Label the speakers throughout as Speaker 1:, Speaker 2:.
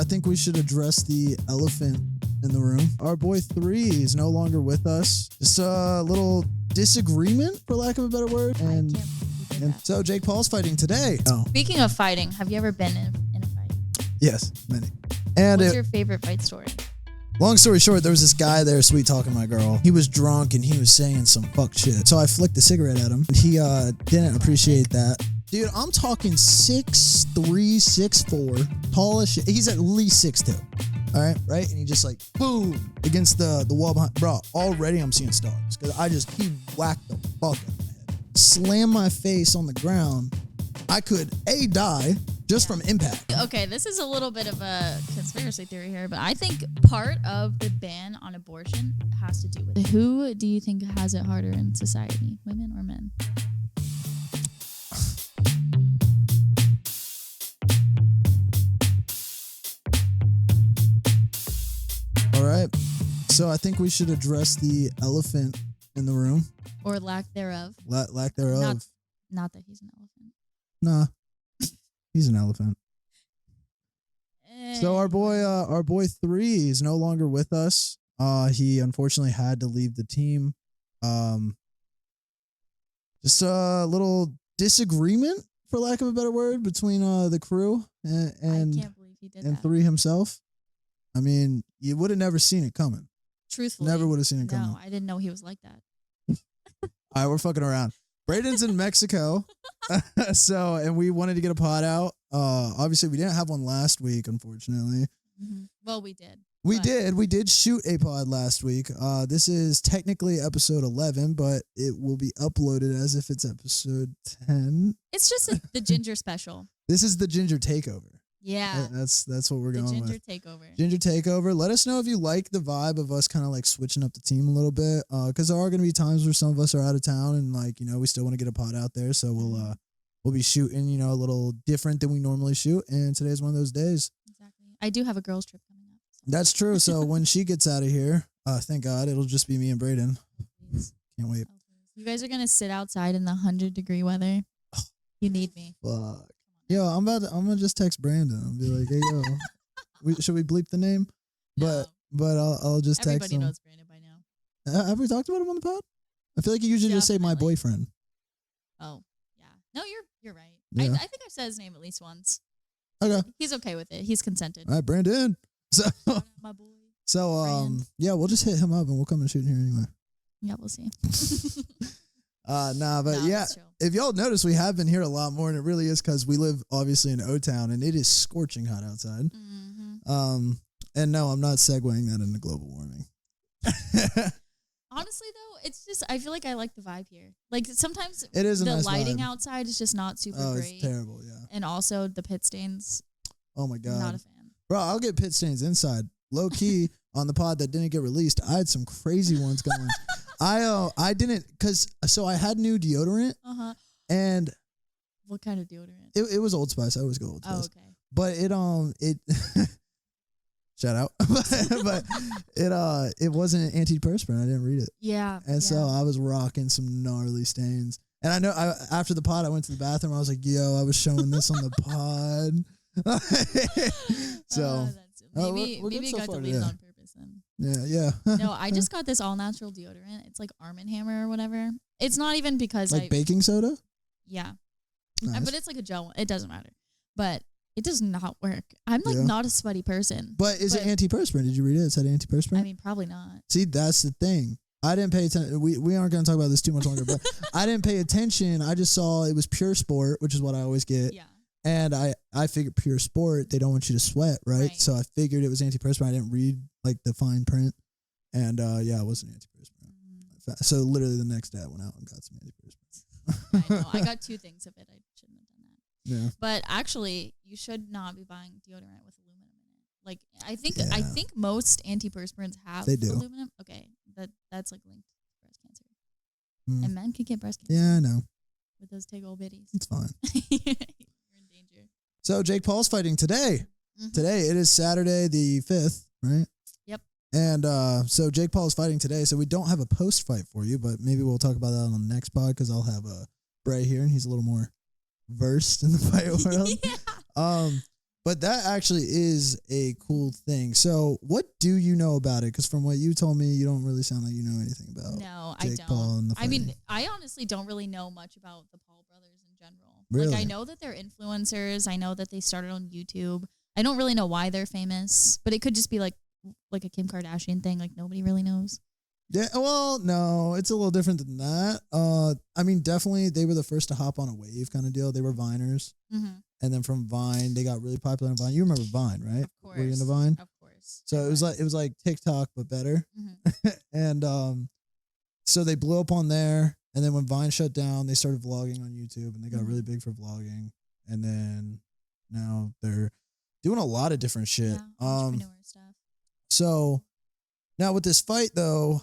Speaker 1: think we should address the elephant in the room. Our boy 3 is no longer with us. Just a little disagreement, for lack of a better word. And so Jake Paul's fighting today.
Speaker 2: Speaking of fighting, have you ever been in a fight?
Speaker 1: Yes, many. And
Speaker 2: what's your favorite fight story?
Speaker 1: Long story short, there was this guy there sweet talking my girl. He was drunk and he was saying some fuck shit. So I flicked a cigarette at him and he didn't appreciate that. Dude, I'm talking 6'3", 6'4", tall as shit. He's at least 6'2". All right, right? And he just like, boom, against the wall behind. Bro, already I'm seeing stars. Because he whacked the fuck out of my head. Slammed my face on the ground. I could, die just from impact.
Speaker 2: Okay, this is a little bit of a conspiracy theory here, but I think part of the ban on abortion has to do with it. Who do you think has it harder in society, women or men?
Speaker 1: All right, so I think we should address the elephant in the room.
Speaker 2: Or lack thereof.
Speaker 1: Lack thereof.
Speaker 2: Not that he's an elephant.
Speaker 1: Nah, he's an elephant. So our boy 3 is no longer with us. He unfortunately had to leave the team. Just a little disagreement, for lack of a better word, between the crew and
Speaker 2: I can't believe he did
Speaker 1: and
Speaker 2: that.
Speaker 1: 3 himself. I mean, you would have never seen it coming.
Speaker 2: Truthfully,
Speaker 1: never would have seen it coming.
Speaker 2: No, I didn't know he was like that.
Speaker 1: All right, we're fucking around. Braden's in Mexico, and we wanted to get a pod out. Obviously, we didn't have one last week, unfortunately.
Speaker 2: Mm-hmm. Well, we did.
Speaker 1: We did shoot a pod last week. This is technically episode 11, but it will be uploaded as if it's episode 10.
Speaker 2: It's just the Ginger special.
Speaker 1: This is the Ginger Takeover.
Speaker 2: Yeah.
Speaker 1: That's what we're going with.
Speaker 2: Ginger Takeover.
Speaker 1: Ginger Takeover. Let us know if you like the vibe of us kind of like switching up the team a little bit. Because there are going to be times where some of us are out of town and like, we still want to get a pod out there. So we'll be shooting, a little different than we normally shoot. And today's one of those days.
Speaker 2: Exactly. I do have a girls trip coming up. So.
Speaker 1: That's true. So when she gets out of here, thank God, it'll just be me and Braden.
Speaker 2: Please.
Speaker 1: Can't wait.
Speaker 2: You guys are going to sit outside in the 100-degree weather. You need me.
Speaker 1: Fuck. Yo, I'm gonna just text Brandon. I'll be like, hey, yo, should we bleep the name?
Speaker 2: No.
Speaker 1: But I'll just text him.
Speaker 2: Everybody knows Brandon by now.
Speaker 1: Have we talked about him on the pod? I feel like you usually just say my boyfriend.
Speaker 2: Oh, yeah. No, you're right.
Speaker 1: Yeah.
Speaker 2: I think I've said his name at least once.
Speaker 1: Okay.
Speaker 2: He's okay with it. He's consented.
Speaker 1: All right, Brandon. So,
Speaker 2: my boy.
Speaker 1: Yeah, we'll just hit him up and we'll come and shoot in here anyway.
Speaker 2: Yeah, we'll see.
Speaker 1: Yeah, if y'all notice, we have been here a lot more, and it really is because we live obviously in Otown, and it is scorching hot outside.
Speaker 2: Mm-hmm.
Speaker 1: And no, I'm not segueing that into global warming.
Speaker 2: Honestly, though, it's just I feel like I like the vibe here. Like sometimes
Speaker 1: it is
Speaker 2: the
Speaker 1: nice
Speaker 2: lighting
Speaker 1: vibe.
Speaker 2: Outside is just not super great.
Speaker 1: It's terrible, yeah.
Speaker 2: And also the pit stains.
Speaker 1: Oh my God,
Speaker 2: not a fan.
Speaker 1: Bro, I'll get pit stains inside. Low key on the pod that didn't get released, I had some crazy ones going. I didn't so I had new deodorant. And
Speaker 2: what kind of deodorant?
Speaker 1: It was Old Spice. I always go Old Spice.
Speaker 2: Oh, okay.
Speaker 1: But it shout out. but it wasn't an antiperspirant. I didn't read it.
Speaker 2: Yeah.
Speaker 1: And so I was rocking some gnarly stains. And I know after the pod I went to the bathroom. I was like, yo, I was showing this on the pod. So
Speaker 2: maybe you got to leave it on purpose then.
Speaker 1: Yeah.
Speaker 2: No, I just got this all natural deodorant. It's like Arm & Hammer or whatever. It's not even because
Speaker 1: baking soda?
Speaker 2: Yeah.
Speaker 1: Nice.
Speaker 2: But it's like a gel. It doesn't matter. But it does not work. I'm not a sweaty person.
Speaker 1: But is it antiperspirant? Did you read it? It said antiperspirant?
Speaker 2: I mean, probably not.
Speaker 1: See, that's the thing. I didn't pay attention. We aren't going to talk about this too much longer, but I didn't pay attention. I just saw it was Pure Sport, which is what I always get. Yeah. And I figured Pure Sport, they don't want you to sweat, right? So I figured it was antiperspirant. I didn't read like the fine print. And it wasn't antiperspirant. So literally the next day I went out and got some antiperspirant.
Speaker 2: I know. I got 2 things of it. I shouldn't have done that.
Speaker 1: Yeah.
Speaker 2: But actually, you should not be buying deodorant with aluminum in it. Like I think most antiperspirants have aluminum. Okay. That's like linked to breast cancer. And men can get breast cancer.
Speaker 1: Yeah, I know.
Speaker 2: With those tig old bitties.
Speaker 1: It's fine.
Speaker 2: Danger.
Speaker 1: So Jake Paul's fighting today. Mm-hmm. Today, it is Saturday the 5th, right?
Speaker 2: Yep.
Speaker 1: And so Jake Paul is fighting today, so we don't have a post-fight for you, but maybe we'll talk about that on the next pod because I'll have Bray here, and he's a little more versed in the fight world. But that actually is a cool thing. So what do you know about it? Because from what you told me, you don't really sound like you know anything about Jake Paul and the fighting.
Speaker 2: I mean, I honestly don't really know much about the Paul brothers in general.
Speaker 1: Really?
Speaker 2: Like, I know that they're influencers. I know that they started on YouTube. I don't really know why they're famous, but it could just be like a Kim Kardashian thing. Like, nobody really knows.
Speaker 1: Yeah, well, no, it's a little different than that. I mean, definitely they were the first to hop on a wave kind of deal. They were Viners.
Speaker 2: Mm-hmm.
Speaker 1: And then from Vine, they got really popular on Vine. You remember Vine, right?
Speaker 2: Of course.
Speaker 1: Were you into Vine?
Speaker 2: Of course.
Speaker 1: So it was like TikTok but better. Mm-hmm. And so they blew up on there. And then when Vine shut down, they started vlogging on YouTube and they got really big for vlogging. And then now they're doing a lot of different shit.
Speaker 2: Yeah, entrepreneur stuff.
Speaker 1: So now with this fight though,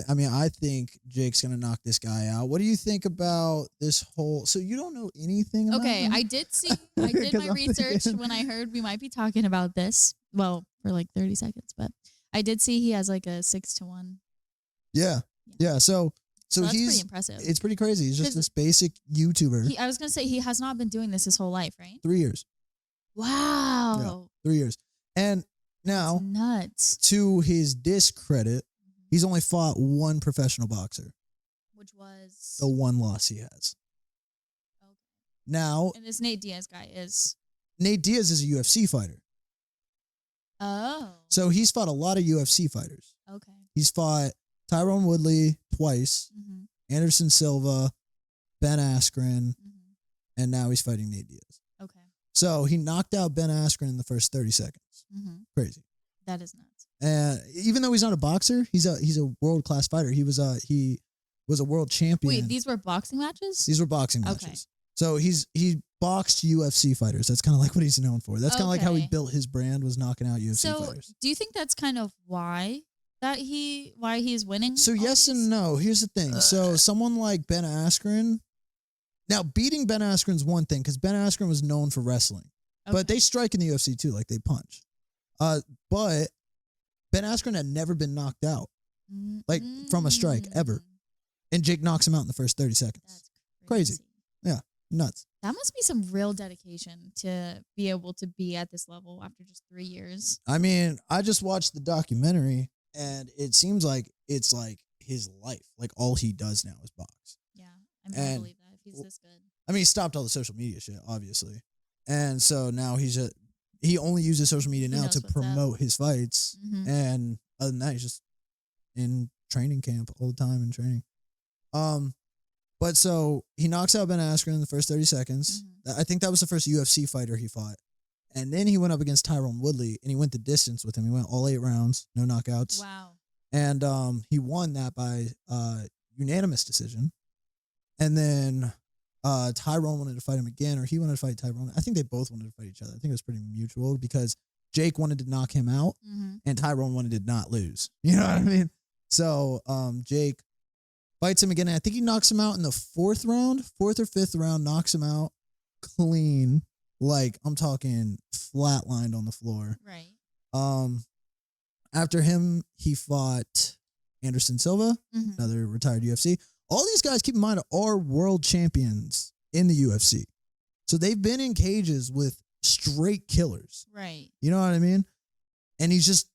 Speaker 1: I mean, I think Jake's going to knock this guy out. What do you think about this whole... So you don't know anything about him?
Speaker 2: I did my research when I heard we might be talking about this. Well, for like 30 seconds, but I did see he has like a 6-1.
Speaker 1: Yeah. So
Speaker 2: that's
Speaker 1: he's
Speaker 2: pretty impressive.
Speaker 1: It's pretty crazy. He's just this basic YouTuber.
Speaker 2: I was going to say he has not been doing this his whole life, right?
Speaker 1: 3 years.
Speaker 2: Wow.
Speaker 1: Yeah, 3 years. And now,
Speaker 2: that's nuts.
Speaker 1: To his discredit, he's only fought one professional boxer.
Speaker 2: Which was?
Speaker 1: The one loss he has.
Speaker 2: Okay.
Speaker 1: Now.
Speaker 2: And this Nate Diaz guy is?
Speaker 1: Nate Diaz is a UFC fighter.
Speaker 2: Oh.
Speaker 1: So he's fought a lot of UFC fighters.
Speaker 2: Okay.
Speaker 1: He's fought Tyron Woodley twice, Anderson Silva, Ben Askren, and now he's fighting Nate Diaz.
Speaker 2: Okay.
Speaker 1: So he knocked out Ben Askren in the first 30 seconds. Crazy.
Speaker 2: That is nuts.
Speaker 1: And even though he's not a boxer, he's a world-class fighter. He was a world champion.
Speaker 2: Wait, these were boxing matches?
Speaker 1: These were boxing matches.
Speaker 2: Okay.
Speaker 1: So he boxed UFC fighters. That's kind of like what he's known for. That's kind of like how he built his brand, was knocking out UFC fighters.
Speaker 2: So do you think that's kind of why he's winning?
Speaker 1: So yes and no. Here's the thing. So someone like Ben Askren, now beating Ben Askren's one thing because Ben Askren was known for wrestling, but they strike in the UFC too, like they punch. But Ben Askren had never been knocked out, like from a strike ever, and Jake knocks him out in the first 30 seconds.
Speaker 2: That's
Speaker 1: crazy. Yeah, nuts.
Speaker 2: That must be some real dedication to be able to be at this level after just 3 years.
Speaker 1: I mean, I just watched the documentary, and it seems like it's like his life. Like all he does now is box.
Speaker 2: Yeah, I mean, I believe that if he's this good.
Speaker 1: I mean, he stopped all the social media shit, obviously, and so now he only uses social media now to promote his fights. And other than that, he's just in training camp all the time in training. But so he knocks out Ben Askren in the first 30 seconds. I think that was the first UFC fighter he fought. And then he went up against Tyron Woodley and he went the distance with him. He went all 8 rounds, no knockouts.
Speaker 2: Wow.
Speaker 1: And he won that by unanimous decision. And then Tyron wanted to fight him again, or he wanted to fight Tyron. I think they both wanted to fight each other. I think it was pretty mutual because Jake wanted to knock him out and Tyron wanted to not lose. You know what I mean? So Jake fights him again. And I think he knocks him out in the 4th or 5th round, knocks him out clean. Like I'm talking flatlined on the floor.
Speaker 2: Right.
Speaker 1: After him, he fought Anderson Silva, another retired UFC. All these guys, keep in mind, are world champions in the UFC. So they've been in cages with straight killers.
Speaker 2: Right.
Speaker 1: You know what I mean? And he's just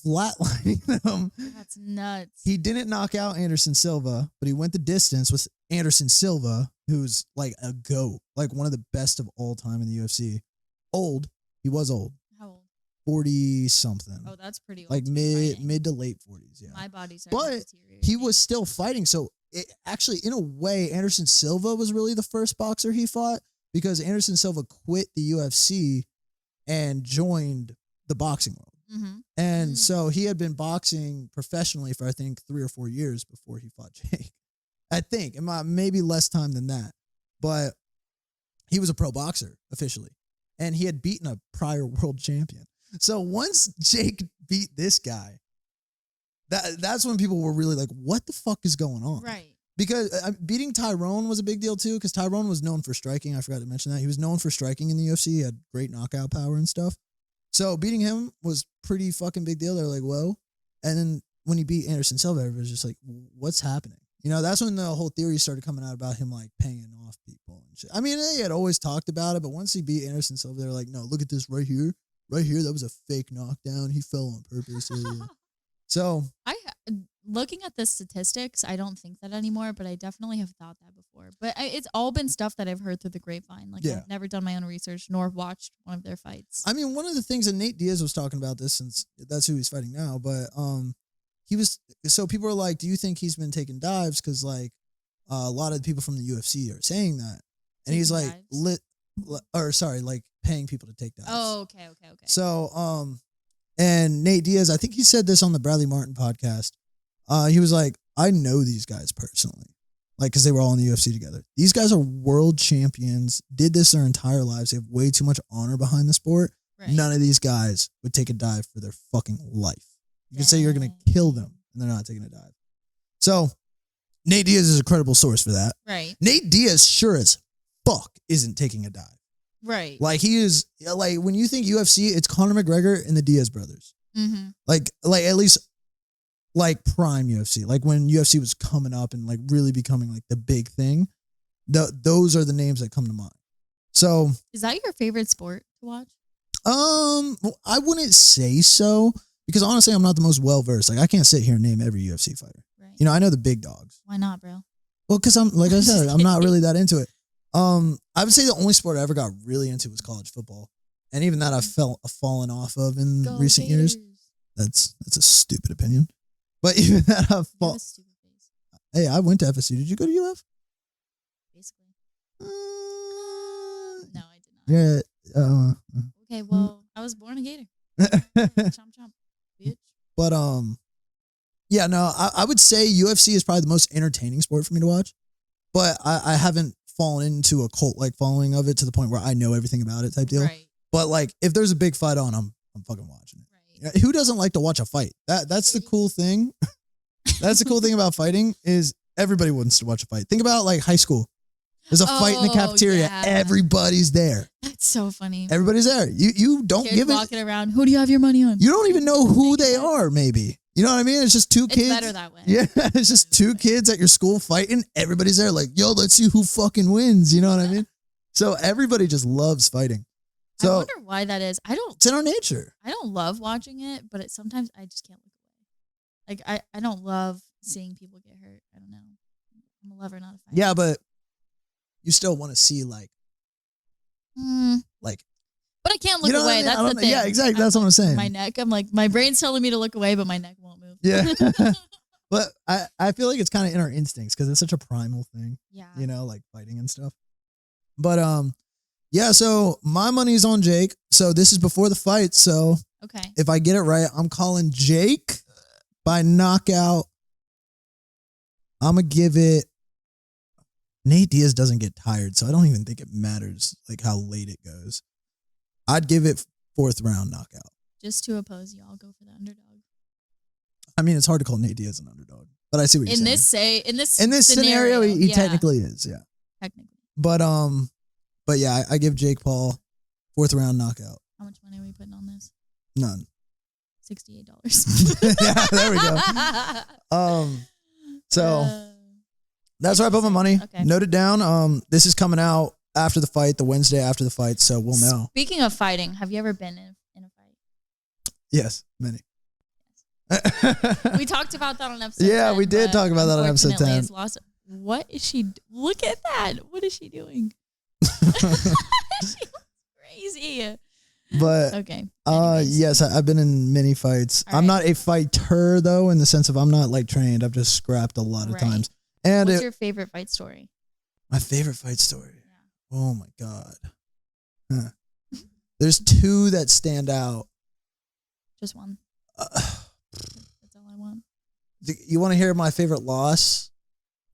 Speaker 1: flatlining them.
Speaker 2: That's nuts.
Speaker 1: He didn't knock out Anderson Silva, but he went the distance with Anderson Silva, who's like a GOAT, like one of the best of all time in the UFC. Old. He was old.
Speaker 2: How old?
Speaker 1: 40-something.
Speaker 2: Oh, that's pretty old.
Speaker 1: Like mid to late 40s, yeah.
Speaker 2: My body's
Speaker 1: But he was still fighting, so actually, in a way, Anderson Silva was really the first boxer he fought because Anderson Silva quit the UFC and joined the boxing world. And so he had been boxing professionally for, I think, 3 or 4 years before he fought Jake. I think. Maybe less time than that. But he was a pro boxer, officially. And he had beaten a prior world champion. So once Jake beat this guy, that's when people were really like, what the fuck is going on?
Speaker 2: Right.
Speaker 1: Because beating Tyron was a big deal too, because Tyron was known for striking. I forgot to mention that. He was known for striking in the UFC. He had great knockout power and stuff. So beating him was pretty fucking big deal. They're like, whoa. And then when he beat Anderson Silva, everybody was just like, what's happening? You know, that's when the whole theory started coming out about him like paying off people and shit. I mean, they had always talked about it, but once he beat Anderson Silva, they're like, no, look at this right here. Right here, that was a fake knockdown. He fell on purpose. So
Speaker 2: looking at the statistics, I don't think that anymore, but I definitely have thought that before. But it's all been stuff that I've heard through the grapevine. Like I've never done my own research nor watched one of their fights.
Speaker 1: I mean, one of the things that Nate Diaz was talking about this, since that's who he's fighting now, but so people are like, do you think he's been taking dives? Because like a lot of the people from the UFC are saying that, and he's like like paying people to take dives.
Speaker 2: Oh, okay.
Speaker 1: So and Nate Diaz, I think he said this on the Bradley Martin podcast. He was like, I know these guys personally, like because they were all in the UFC together. These guys are world champions. Did this their entire lives. They have way too much honor behind the sport. Right. None of these guys would take a dive for their fucking life. You can say you're going to kill them, and they're not taking a dive. So, Nate Diaz is a credible source for that.
Speaker 2: Right.
Speaker 1: Nate Diaz, sure as fuck, isn't taking a dive.
Speaker 2: Right.
Speaker 1: Like, he is, like, when you think UFC, it's Conor McGregor and the Diaz brothers.
Speaker 2: Mm-hmm.
Speaker 1: Like at least, like, prime UFC. Like, when UFC was coming up and, like, really becoming, like, the big thing, those are the names that come to mind. So.
Speaker 2: Is that your favorite sport to watch?
Speaker 1: Well, I wouldn't say so. Because honestly, I'm not the most well-versed. Like, I can't sit here and name every UFC fighter. Right. You know, I know the big dogs.
Speaker 2: Why not, bro?
Speaker 1: Well, because like I said, I'm not really that into it. I would say the only sport I ever got really into was college football. And even that I've fallen off of in recent years. That's a stupid opinion. But even that I've fallen. Hey, I went to FSU. Did you go to UF?
Speaker 2: Basically. No, I did
Speaker 1: not. Yeah.
Speaker 2: Okay, well, I was born a Gator. Chomp, chomp. Bitch.
Speaker 1: But yeah, no, I would say UFC is probably the most entertaining sport for me to watch. But I haven't fallen into a cult like following of it to the point where I know everything about it type deal. Right. But like if there's a big fight on, I'm fucking watching it. Right. You know, who doesn't like to watch a fight? That's the cool thing. That's the cool thing about fighting is everybody wants to watch a fight. Think about like high school. There's a fight in the cafeteria. Yeah. Everybody's there.
Speaker 2: That's so funny.
Speaker 1: Everybody's there. You don't
Speaker 2: Kids
Speaker 1: give it.
Speaker 2: Walking around. Who do you have your money on?
Speaker 1: You don't even know who they are. Maybe you know what I mean. It's just two kids.
Speaker 2: It's better that way.
Speaker 1: Yeah, it's just two kids at your school fighting. Everybody's there. Like, yo, let's see who fucking wins. You know what I mean? So everybody just loves fighting. So
Speaker 2: I wonder why that is.
Speaker 1: It's in our nature.
Speaker 2: I don't love watching it, but sometimes I just can't look away. Like I don't love seeing people get hurt. I don't know. I'm a lover, not a fan.
Speaker 1: Yeah, but you still want to see like.
Speaker 2: But I can't look away. That's the thing.
Speaker 1: Yeah, exactly. That's what I'm saying.
Speaker 2: My neck. I'm like, my brain's telling me to look away, but my neck won't move.
Speaker 1: Yeah. But I feel like it's kind of in our instincts because it's such a primal thing.
Speaker 2: Yeah.
Speaker 1: You know, like fighting and stuff. But yeah. So my money's on Jake. So this is before the fight. So
Speaker 2: okay,
Speaker 1: if I get it right, I'm calling Jake by knockout. I'm gonna give it. Nate Diaz doesn't get tired, so I don't even think it matters like how late it goes. I'd give it 4th round knockout.
Speaker 2: Just to oppose you, I'll go for the underdog.
Speaker 1: I mean, it's hard to call Nate Diaz an underdog, but I see what you're saying.
Speaker 2: In this
Speaker 1: scenario, he technically is, yeah.
Speaker 2: Technically.
Speaker 1: But yeah, I give Jake Paul 4th round knockout.
Speaker 2: How much money are we putting on this?
Speaker 1: None.
Speaker 2: $68.
Speaker 1: Yeah, there we go. So that's where I put my money. Okay. Note it down. This is coming out after the fight, the Wednesday after the fight, so we'll know.
Speaker 2: Speaking of fighting, have you ever been in a fight?
Speaker 1: Yes, many.
Speaker 2: We talked about that on episode
Speaker 1: 10. We did talk about that on episode 10.
Speaker 2: What is she? Look at that. What is she doing? She looks crazy.
Speaker 1: But
Speaker 2: okay.
Speaker 1: Yes, I've been in many fights. I'm not a fighter though, in the sense of I'm not like trained. I've just scrapped a lot of times. And
Speaker 2: what's your favorite fight story?
Speaker 1: My favorite fight story. Yeah. Oh my God. Huh. There's 2 that stand out.
Speaker 2: Just one. That's all I want.
Speaker 1: You want to hear my favorite loss?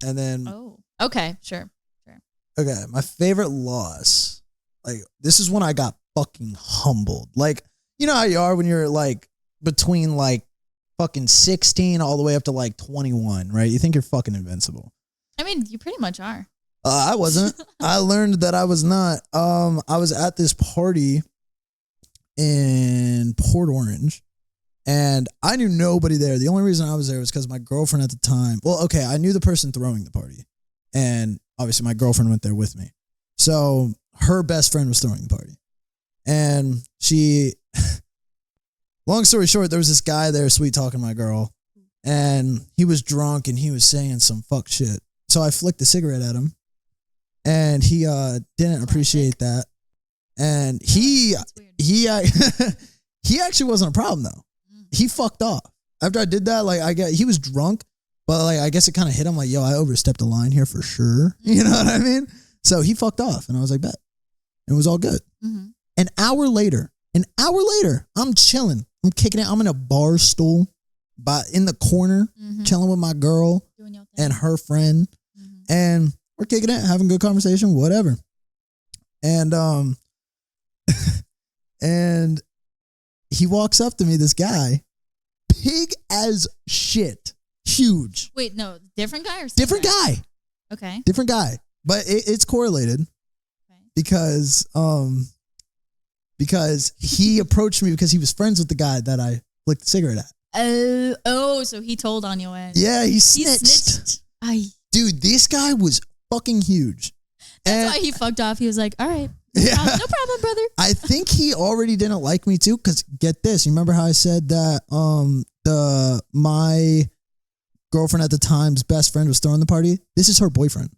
Speaker 1: And then.
Speaker 2: Oh, okay. Sure.
Speaker 1: Okay. My favorite loss. Like, this is when I got fucking humbled. Like, you know how you are when you're like between like fucking 16 all the way up to like 21, right? You think you're fucking invincible.
Speaker 2: I mean, you pretty much are.
Speaker 1: I wasn't. I learned that I was not. I was at this party in Port Orange, And I knew nobody there. The only reason I was there was because my girlfriend at the time, well, okay, I knew the person throwing the party. And obviously my girlfriend went there with me. So her best friend was throwing the party. And she, long story short, there was this guy there sweet talking my girl. And he was drunk and he was saying some fuck shit. So I flicked a cigarette at him. And he didn't appreciate that. And he actually wasn't a problem though. He fucked off. After I did that, he was drunk, but I guess it kind of hit him like, yo, I overstepped the line here for sure. You know what I mean? So he fucked off and I was like, bet. And it was all good. Mm-hmm. An hour later, I'm chilling. I'm kicking it. I'm in a bar stool in the corner, chilling with my girl and her friend. Mm-hmm. And we're kicking it, having good conversation, whatever. And, and he walks up to me, this guy, big as shit, huge.
Speaker 2: Wait, no, different guy or
Speaker 1: different guy?
Speaker 2: Okay,
Speaker 1: different guy, but it's correlated because he approached me because he was friends with the guy that I flicked the cigarette at.
Speaker 2: So he told on your end.
Speaker 1: Yeah, he snitched. Dude, this guy was fucking huge.
Speaker 2: That's why he fucked off. He was like, all right. No problem, brother.
Speaker 1: I think he already didn't like me too, because get this, you remember how I said that my girlfriend at the time's best friend was throwing the party? This is her boyfriend.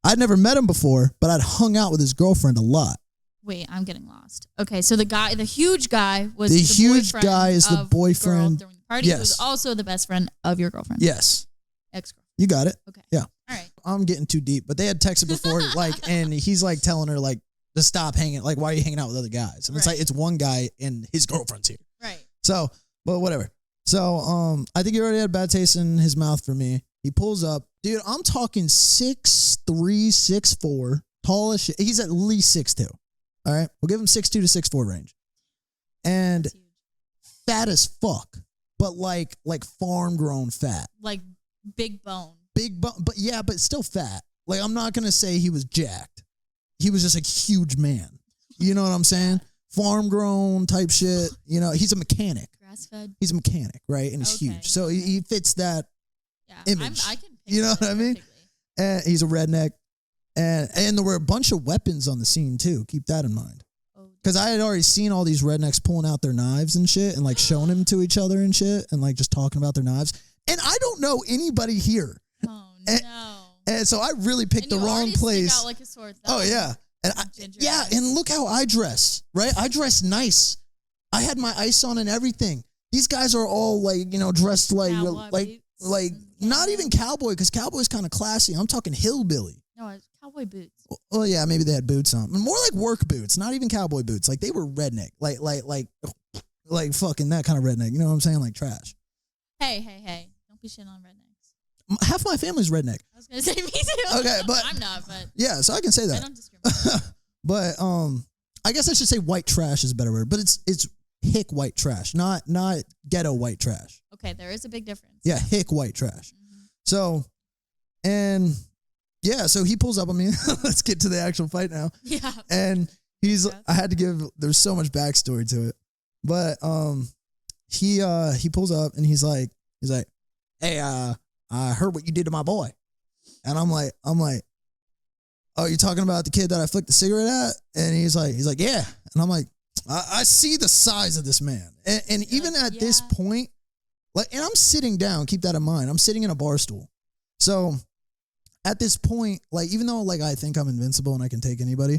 Speaker 1: I'd never met him before, but I'd hung out with his girlfriend a lot.
Speaker 2: Wait, I'm getting lost. Okay, so the huge guy was
Speaker 1: the huge guy is the boyfriend.
Speaker 2: The party, yes. Who was also the best friend of your girlfriend.
Speaker 1: Yes.
Speaker 2: Ex-girlfriend.
Speaker 1: You got it.
Speaker 2: Okay.
Speaker 1: Yeah.
Speaker 2: All right.
Speaker 1: I'm getting too deep, but they had texted before, and he's telling her to stop hanging. Why are you hanging out with other guys? And it's it's one guy and his girlfriend's here.
Speaker 2: Right.
Speaker 1: So, but whatever. So, I think he already had bad taste in his mouth for me. He pulls up, dude. I'm talking 6'3", 6'4", tall as shit. He's at least 6'2". All right, we'll give him 6'2" to 6'4" range, and fat as fuck, but like farm grown fat,
Speaker 2: like big bone,
Speaker 1: but yeah, but still fat. I'm not gonna say he was jacked. He was just a huge man. You know what I'm saying? Farm grown type shit. You know, he's a mechanic.
Speaker 2: Grass fed.
Speaker 1: He's a mechanic, right? And he's huge, so he fits that image.
Speaker 2: I can.
Speaker 1: You know what I mean? And he's a redneck. And there were a bunch of weapons on the scene too. Keep that in mind. Because I had already seen all these rednecks pulling out their knives and shit and showing them to each other and shit and just talking about their knives. And I don't know anybody here.
Speaker 2: Oh, no.
Speaker 1: And so I really picked the wrong place.
Speaker 2: Stick out like a sore thumb.
Speaker 1: Oh, yeah. And and look how I dress, right? I dress nice. I had my ice on and everything. These guys are all dressed not even cowboy, because cowboy's kind of classy. I'm talking hillbilly.
Speaker 2: No, it's cowboy boots.
Speaker 1: Oh yeah, maybe they had boots on. More like work boots, not even cowboy boots. They were redneck, like fucking that kind of redneck. You know what I'm saying? Like trash.
Speaker 2: Hey! Don't be shitting on rednecks.
Speaker 1: Half my family's redneck.
Speaker 2: I was gonna say me too.
Speaker 1: Okay, but
Speaker 2: I'm not. But
Speaker 1: yeah, so I can say that.
Speaker 2: I don't discriminate.
Speaker 1: But I guess I should say white trash is a better word. But it's hick white trash, not ghetto white trash.
Speaker 2: Okay, there is a big difference.
Speaker 1: Yeah, hick white trash. Mm-hmm. So, and. Yeah, so he pulls up on me. Let's get to the actual fight now.
Speaker 2: Yeah.
Speaker 1: And I had to give, there's so much backstory to it. But he pulls up and he's like, hey, I heard what you did to my boy. And I'm like, oh, you're talking about the kid that I flicked the cigarette at? And he's like, yeah. And I'm like, I see the size of this man. And even at this point, and I'm sitting down, keep that in mind. I'm sitting in a bar stool. So at this point, even though I think I'm invincible and I can take anybody,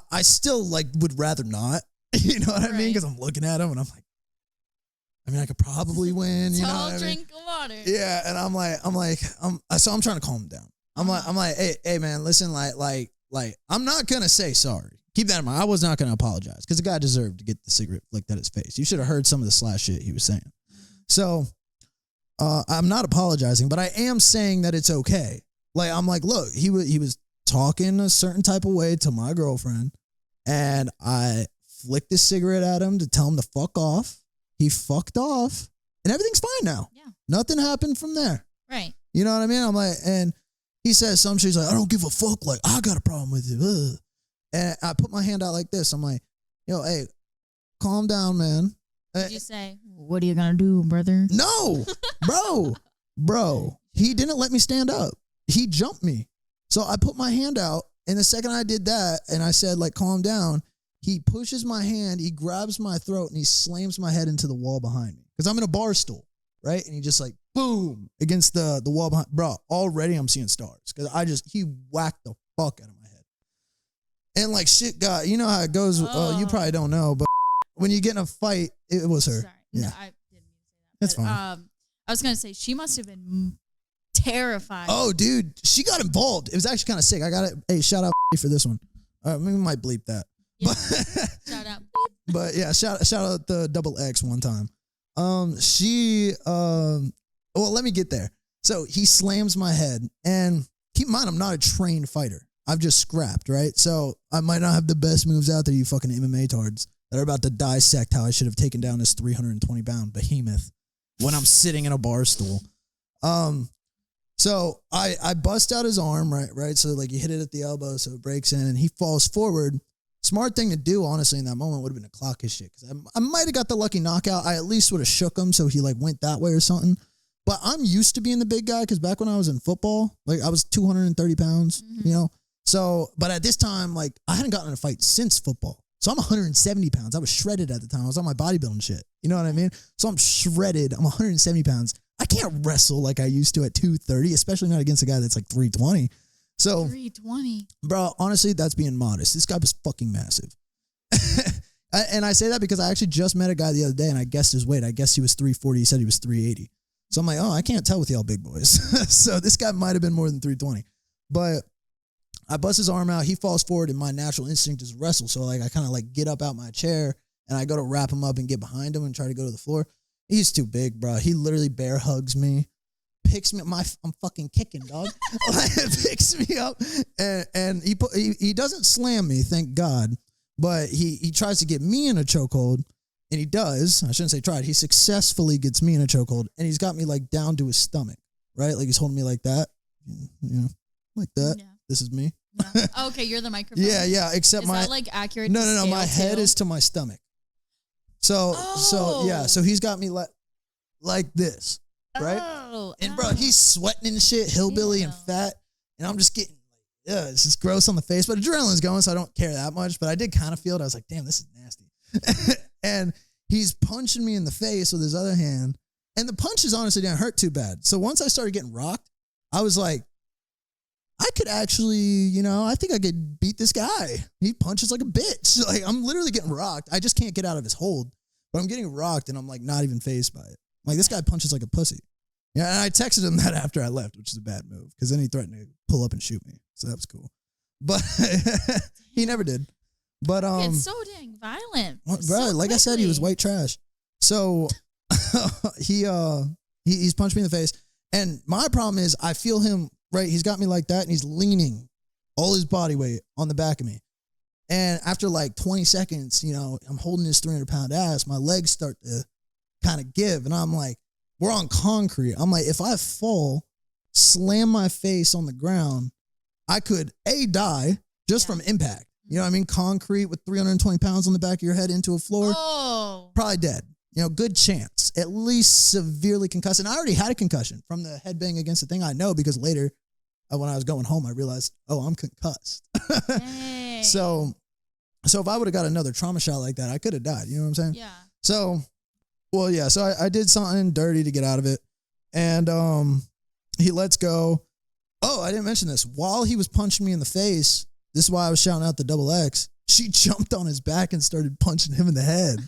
Speaker 1: I still would rather not. You know what I mean? Because I'm looking at him and I'm like, I could probably win. You know what I mean?
Speaker 2: Drink of water.
Speaker 1: Yeah, and so I'm trying to calm him down. I'm like, hey man, listen, I'm not gonna say sorry. Keep that in mind. I was not gonna apologize because the guy deserved to get the cigarette flicked at his face. You should have heard some of the slash shit he was saying. So, I'm not apologizing, but I am saying that it's okay. I'm like, look, he was talking a certain type of way to my girlfriend, and I flicked the cigarette at him to tell him to fuck off. He fucked off, and everything's fine now. Yeah. Nothing happened from there.
Speaker 2: Right.
Speaker 1: You know what I mean? I'm like, and he says some shit. He's like, I don't give a fuck. I got a problem with you. And I put my hand out like this. I'm like, yo, hey, calm down, man.
Speaker 2: Did you say, what are you going to do, brother?
Speaker 1: No, bro. He didn't let me stand up. He jumped me. So I put my hand out, and the second I did that, and I said, like, calm down, he pushes my hand, he grabs my throat, and he slams my head into the wall behind me. Because I'm in a bar stool, right? And he just like, boom, against the wall behind. Bro, already I'm seeing stars. Because he whacked the fuck out of my head. And like shit got, you know how it goes, you probably don't know, but when you get in a fight, it was her.
Speaker 2: Sorry.
Speaker 1: Yeah.
Speaker 2: No, I didn't mean to say that.
Speaker 1: That's fine.
Speaker 2: I was going to say, she must have been terrified.
Speaker 1: Oh, dude, she got involved. It was actually kind of sick. I got it. Hey, shout out for this one. Maybe we might bleep that.
Speaker 2: Yeah.
Speaker 1: But
Speaker 2: Shout out.
Speaker 1: But yeah, shout out the double X one time. Well, let me get there. So he slams my head, and keep in mind, I'm not a trained fighter. I've just scrapped, right? So I might not have the best moves out there, you fucking MMA tards that are about to dissect how I should have taken down this 320-pound behemoth when I'm sitting in a bar stool. So I bust out his arm, right? So like you hit it at the elbow, so it breaks in, and he falls forward. Smart thing to do, honestly, in that moment would have been to clock his shit. Because I might have got the lucky knockout. I at least would have shook him so he like went that way or something. But I'm used to being the big guy because back when I was in football, like I was 230 pounds, you know? So, but at this time, like I hadn't gotten in a fight since football. So I'm 170 pounds. I was shredded at the time. I was on my bodybuilding shit. You know what I mean? So I'm shredded. I'm 170 pounds. I can't wrestle like I used to at 230, especially not against a guy that's like 320. So
Speaker 2: 320.
Speaker 1: Bro, honestly, that's being modest. This guy was fucking massive. And I say that because I actually just met a guy the other day and I guessed his weight. I guessed he was 340. He said he was 380. So I'm like, oh, I can't tell with y'all big boys. So this guy might have been more than 320. But I bust his arm out. He falls forward and my natural instinct is wrestle. So like I kind of like get up out my chair and I go to wrap him up and get behind him and try to go to the floor. He's too big, bro. He literally bear hugs me. Picks me up, I'm fucking kicking, dog. Picks me up and he doesn't slam me, thank God, but he tries to get me in a chokehold, and he does. I shouldn't say tried. He successfully gets me in a chokehold, and he's got me like down to his stomach, right? Like he's holding me like that, you know, like that. Yeah. This is me.
Speaker 2: Yeah. Okay, you're the microphone.
Speaker 1: Yeah. Except
Speaker 2: is
Speaker 1: my
Speaker 2: that like accurate?
Speaker 1: No. My head is to my stomach. So he's got me like this. Right? And bro, he's sweating and shit, hillbilly and fat. And I'm just getting it's just gross on the face. But adrenaline's going, so I don't care that much. But I did kind of feel it. I was like, damn, this is nasty. And he's punching me in the face with his other hand. And the punches honestly didn't hurt too bad. So once I started getting rocked, I was like, I could actually, you know, I think I could beat this guy. He punches like a bitch. Like I'm literally getting rocked. I just can't get out of his hold. But I'm getting rocked and I'm like not even fazed by it. Like, this guy punches like a pussy. Yeah, and I texted him that after I left, which is a bad move, because then he threatened to pull up and shoot me. So that was cool. But he never did. But
Speaker 2: it's so dang violent.
Speaker 1: Bro, so like I said, he was white trash. So he's punched me in the face. And my problem is I feel him, right? He's got me like that, and he's leaning all his body weight on the back of me. And after like 20 seconds, you know, I'm holding this 300-pound ass. My legs start to kind of give, and I'm like, we're on concrete. I'm like, if I fall, slam my face on the ground, I could die just from impact. You know what I mean? Concrete with 320 pounds on the back of your head into a floor.
Speaker 2: Oh,
Speaker 1: probably dead. You know, good chance. At least severely concussed. And I already had a concussion from the head bang against the thing. I know because later when I was going home, I realized, oh, I'm concussed. So if I would have got another trauma shot like that, I could have died. You know what I'm saying?
Speaker 2: Yeah.
Speaker 1: So I did something dirty to get out of it. And he lets go. Oh, I didn't mention this. While he was punching me in the face, this is why I was shouting out the double X. She jumped on his back and started punching him in the head.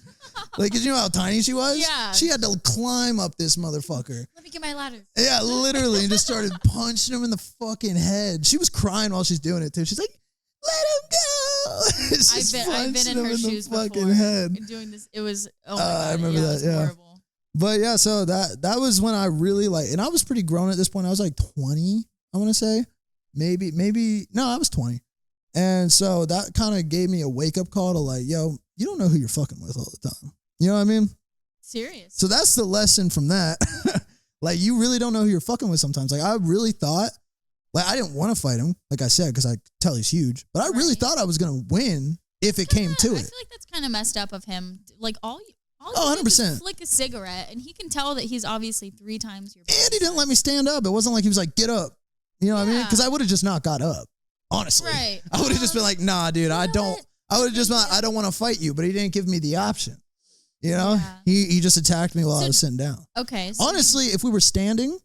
Speaker 1: Like, you know how tiny she was?
Speaker 2: Yeah.
Speaker 1: She had to climb up this motherfucker.
Speaker 2: Let me get my ladder.
Speaker 1: Yeah, literally. And just started punching him in the fucking head. She was crying while she's doing it, too. She's like, let him go.
Speaker 2: I've been in her shoes
Speaker 1: fucking
Speaker 2: before.
Speaker 1: Head.
Speaker 2: Doing this. It was, oh my God.
Speaker 1: I remember that,
Speaker 2: It was horrible.
Speaker 1: But yeah, so that was when I really and I was pretty grown at this point. I was like 20, I want to say. Maybe, no, I was 20. And so that kind of gave me a wake-up call to like, yo, you don't know who you're fucking with all the time. You know what I mean?
Speaker 2: Serious.
Speaker 1: So that's the lesson from that. Like, you really don't know who you're fucking with sometimes. Like, I really thought, like, I didn't want to fight him, like I said, because I could tell he's huge. But I really thought I was going to win if it came to it.
Speaker 2: I feel like that's kind of messed up of him. Like, all All 100%. Flick a cigarette, and he can tell that he's obviously 3 times your.
Speaker 1: And he didn't let me stand up. It wasn't like he was like, "Get up," you know what I mean? Because I would have just not got up. Honestly,
Speaker 2: right?
Speaker 1: I would have just been like, "Nah, dude, I don't." I would have just been like, "I don't want to fight you," but he didn't give me the option. You know, he just attacked me while I was sitting down.
Speaker 2: Okay.
Speaker 1: So honestly, if we were standing,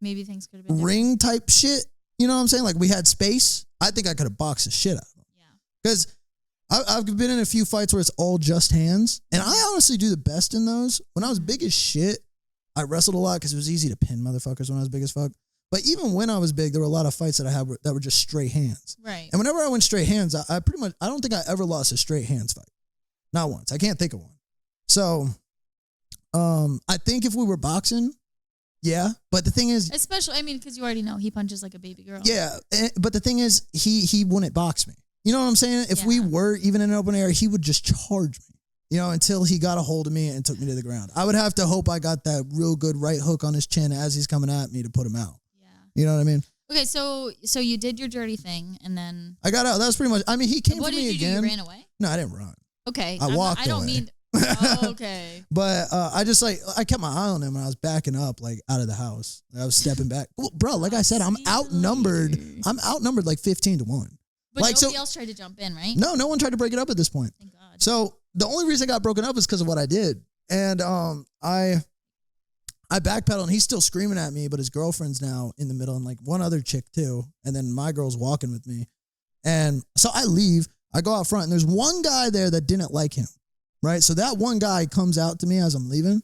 Speaker 2: maybe things could have been
Speaker 1: ring type shit. You know what I'm saying? Like we had space. I think I could have boxed the shit out of him. Yeah. Because I've been in a few fights where it's all just hands, and I honestly do the best in those. When I was big as shit, I wrestled a lot because it was easy to pin motherfuckers when I was big as fuck. But even when I was big, there were a lot of fights that I had that were just straight hands.
Speaker 2: Right. And
Speaker 1: whenever I went straight hands, I pretty much, I don't think I ever lost a straight hands fight. Not once. I can't think of one. So, I think if we were boxing, yeah. But the thing is,
Speaker 2: especially, I mean, because you already know he punches like a baby girl.
Speaker 1: Yeah. But the thing is, he wouldn't box me. You know what I'm saying? If we were even in an open area, he would just charge me, you know, until he got a hold of me and took me to the ground. I would have to hope I got that real good right hook on his chin as he's coming at me to put him out. Yeah. You know what I mean?
Speaker 2: Okay, so you did your dirty thing, and then
Speaker 1: I got out. That was pretty much. I mean, he came for me again. What did you do?
Speaker 2: You ran away?
Speaker 1: No, I didn't run.
Speaker 2: Okay,
Speaker 1: I walked.
Speaker 2: I don't
Speaker 1: away.
Speaker 2: mean. Oh, okay.
Speaker 1: But I just I kept my eye on him when I was backing up like out of the house. I was stepping back. Well, bro, like I said, I'm outnumbered. I'm outnumbered like 15-1.
Speaker 2: But like, nobody else tried to jump in, right?
Speaker 1: No one tried to break it up at this point.
Speaker 2: Thank God.
Speaker 1: So the only reason it got broken up is because of what I did. And I backpedaled and he's still screaming at me, but his girlfriend's now in the middle and like one other chick too. And then my girl's walking with me. And so I leave. I go out front and there's one guy there that didn't like him. Right? So that one guy comes out to me as I'm leaving.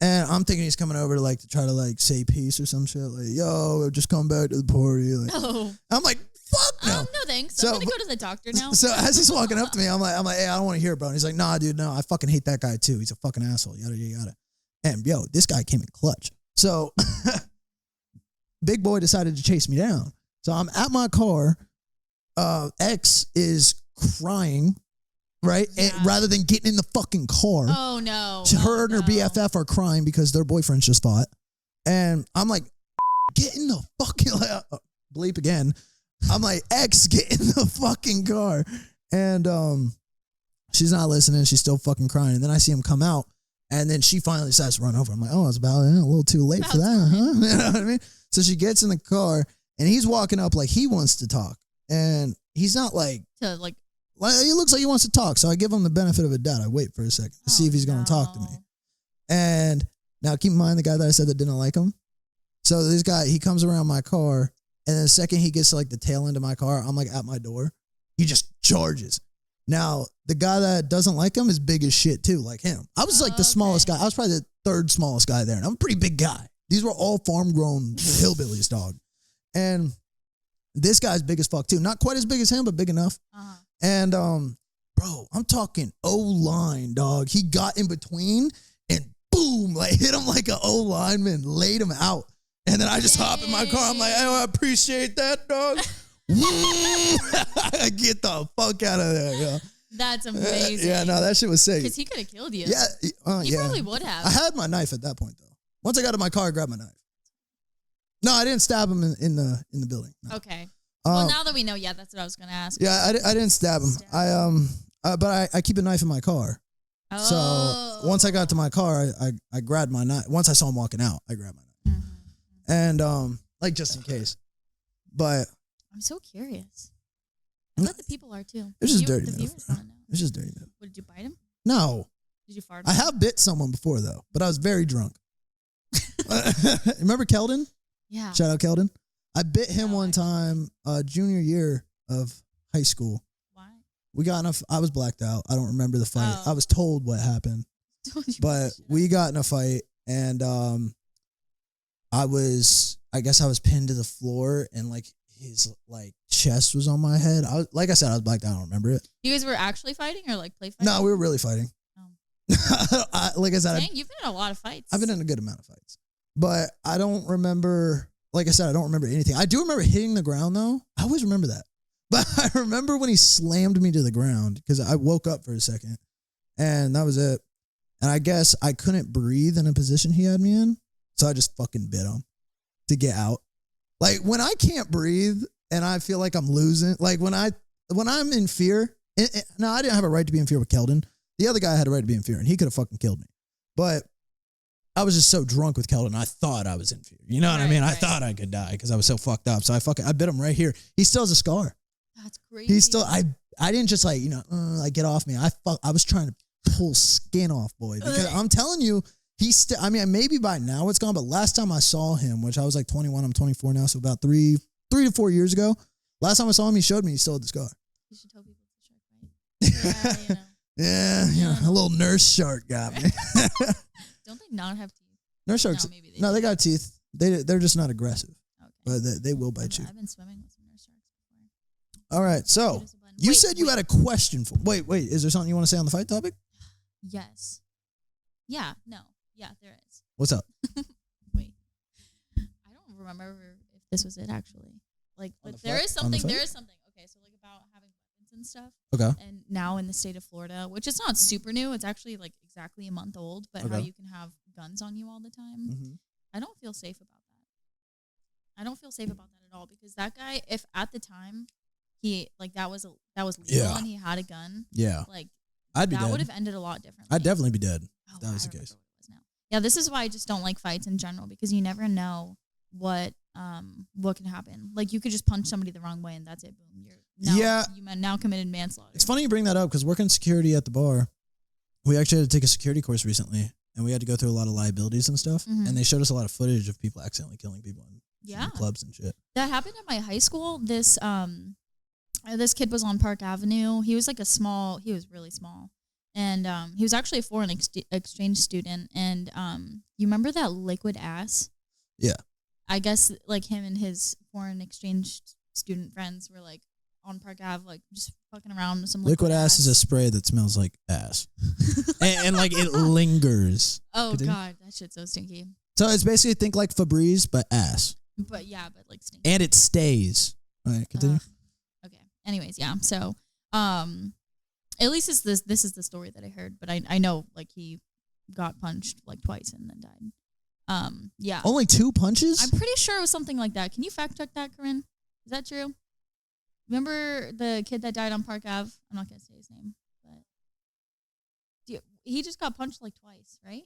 Speaker 1: And I'm thinking he's coming over to try to say peace or some shit. Like, yo, just come back to the party. Like, I'm like, fuck no.
Speaker 2: No thanks. So, I'm going to go to the doctor now.
Speaker 1: So as he's walking up to me, I'm like, hey, I don't want to hear it, bro. And he's like, nah, dude, no, I fucking hate that guy too. He's a fucking asshole. Yada, yada, yada. And yo, this guy came in clutch. So big boy decided to chase me down. So I'm at my car. X is crying. Right? Yeah. And rather than getting in the fucking car.
Speaker 2: Oh, no.
Speaker 1: Her and her BFF are crying because their boyfriends just fought. And I'm like, get in the fucking, bleep again. I'm like, X, get in the fucking car. And she's not listening. She's still fucking crying. And then I see him come out. And then she finally decides to run over. I'm like, oh, it's about a little too late for that, huh? You know what I mean? So she gets in the car and he's walking up like he wants to talk. And he's not he looks like he wants to talk, so I give him the benefit of a doubt. I wait for a second to see if he's going to talk to me. And now keep in mind the guy that I said that didn't like him. So this guy, he comes around my car, and then the second he gets to the tail end of my car, I'm at my door. He just charges. Now, the guy that doesn't like him is big as shit too, like him. I was the smallest guy. I was probably the third smallest guy there, and I'm a pretty big guy. These were all farm-grown hillbillies, dog. And this guy's big as fuck too. Not quite as big as him, but big enough. Uh-huh. And, bro, I'm talking O-line, dog. He got in between and boom, hit him like an O-lineman, laid him out. And then I just hop in my car. I'm like, oh, I appreciate that, dog. Get the fuck out of there, yo.
Speaker 2: That's amazing.
Speaker 1: Yeah, no, that shit was sick.
Speaker 2: Because he could have killed you.
Speaker 1: Yeah.
Speaker 2: He probably would have.
Speaker 1: I had my knife at that point, though. Once I got in my car, I grabbed my knife. No, I didn't stab him in the building. No.
Speaker 2: Okay. Well, now that we know, that's what I was going to ask.
Speaker 1: Yeah, I didn't stab him. But I keep a knife in my car. Oh. So once I got to my car, I grabbed my knife. Once I saw him walking out, I grabbed my knife. Mm-hmm. And just in case. But
Speaker 2: I'm so curious. I bet the people are too.
Speaker 1: It's just dirty move. It's just dirty move.
Speaker 2: Did you bite him?
Speaker 1: No.
Speaker 2: Did you fart?
Speaker 1: I have bit someone before though, but I was very drunk. Remember Keldon?
Speaker 2: Yeah.
Speaker 1: Shout out Keldon. I bit him one time, junior year of high school. Why? We got enough. I was blacked out. I don't remember the fight. I was told what happened, but we got in a fight, and I guess I was pinned to the floor, and his chest was on my head. I was blacked out. I don't remember it.
Speaker 2: You guys were actually fighting or play fighting?
Speaker 1: No, we were really fighting. Oh. Like I said,
Speaker 2: dang, you've been in a lot of fights.
Speaker 1: I've been in a good amount of fights, but I don't remember. Like I said, I don't remember anything. I do remember hitting the ground, though. I always remember that. But I remember when he slammed me to the ground because I woke up for a second, and that was it. And I guess I couldn't breathe in a position he had me in, so I just fucking bit him to get out. When I can't breathe and I feel like I'm losing, when I'm in fear, no, I didn't have a right to be in fear with Keldon. The other guy had a right to be in fear, and he could have fucking killed me. But I was just so drunk with Keldon, I thought I was in fear. You know what I mean? I thought I could die because I was so fucked up. So I bit him right here. He still has a scar.
Speaker 2: That's crazy.
Speaker 1: He's still, I didn't just like, like get off me. I was trying to pull skin off, boy. Because I'm telling you, he's still, I mean, maybe by now it's gone, but last time I saw him, which I was like 21, I'm 24 now, so about 3 to 4 years ago, last time I saw him, he showed me he still had the scar.
Speaker 2: You should tell people it's a shark bite.
Speaker 1: Yeah, a little nurse shark got me.
Speaker 2: Don't they not have teeth?
Speaker 1: Nurse sharks, no, they got teeth. They're just not aggressive. Okay. But they will bite you.
Speaker 2: I've been swimming with some nurse sharks before.
Speaker 1: All right, so you said you had a question for. Wait, is there something you want to say on the fight topic?
Speaker 2: Yes. Yeah, no. Yeah, there is.
Speaker 1: What's up?
Speaker 2: Wait. I don't remember if this was it actually. Like, but there is something. Okay, so like about having weapons and stuff.
Speaker 1: Okay.
Speaker 2: And now in the state of Florida, which is not super new, it's actually like exactly a month old, but how you can have guns on you all the time. Mm-hmm. I don't feel safe about that. I don't feel safe about that at all because that guy, if at the time he like that was legal and he had a gun, like
Speaker 1: I'd be
Speaker 2: that
Speaker 1: dead.
Speaker 2: would have ended a lot differently.
Speaker 1: I'd definitely be dead. If that was the case.
Speaker 2: Yeah, this is why I just don't like fights in general because you never know what can happen. Like you could just punch somebody the wrong way and that's it. Boom. You now committed manslaughter.
Speaker 1: It's funny you bring that up because working security at the bar, we actually had to take a security course recently and we had to go through a lot of liabilities and stuff. Mm-hmm. And they showed us a lot of footage of people accidentally killing people in clubs and shit.
Speaker 2: That happened at my high school. This kid was on Park Avenue. He was really small. And he was actually a foreign exchange student. And you remember that liquid ass?
Speaker 1: Yeah.
Speaker 2: I guess like him and his foreign exchange student friends were like on Park Ave, like just fucking around with some liquid ass.
Speaker 1: Is a spray that smells like ass. and like it lingers.
Speaker 2: Oh, God. That shit's so stinky.
Speaker 1: So it's basically think like Febreze, but ass.
Speaker 2: But like stinky.
Speaker 1: And it stays. All right, continue.
Speaker 2: Okay. Anyways, yeah. So, at least this is the story that I heard, but I know like he got punched like twice and then died. Yeah.
Speaker 1: Only 2 punches?
Speaker 2: I'm pretty sure it was something like that. Can you fact check that, Corinne? Is that true? Remember the kid that died on Park Ave? I'm not gonna say his name, but he just got punched like twice, right?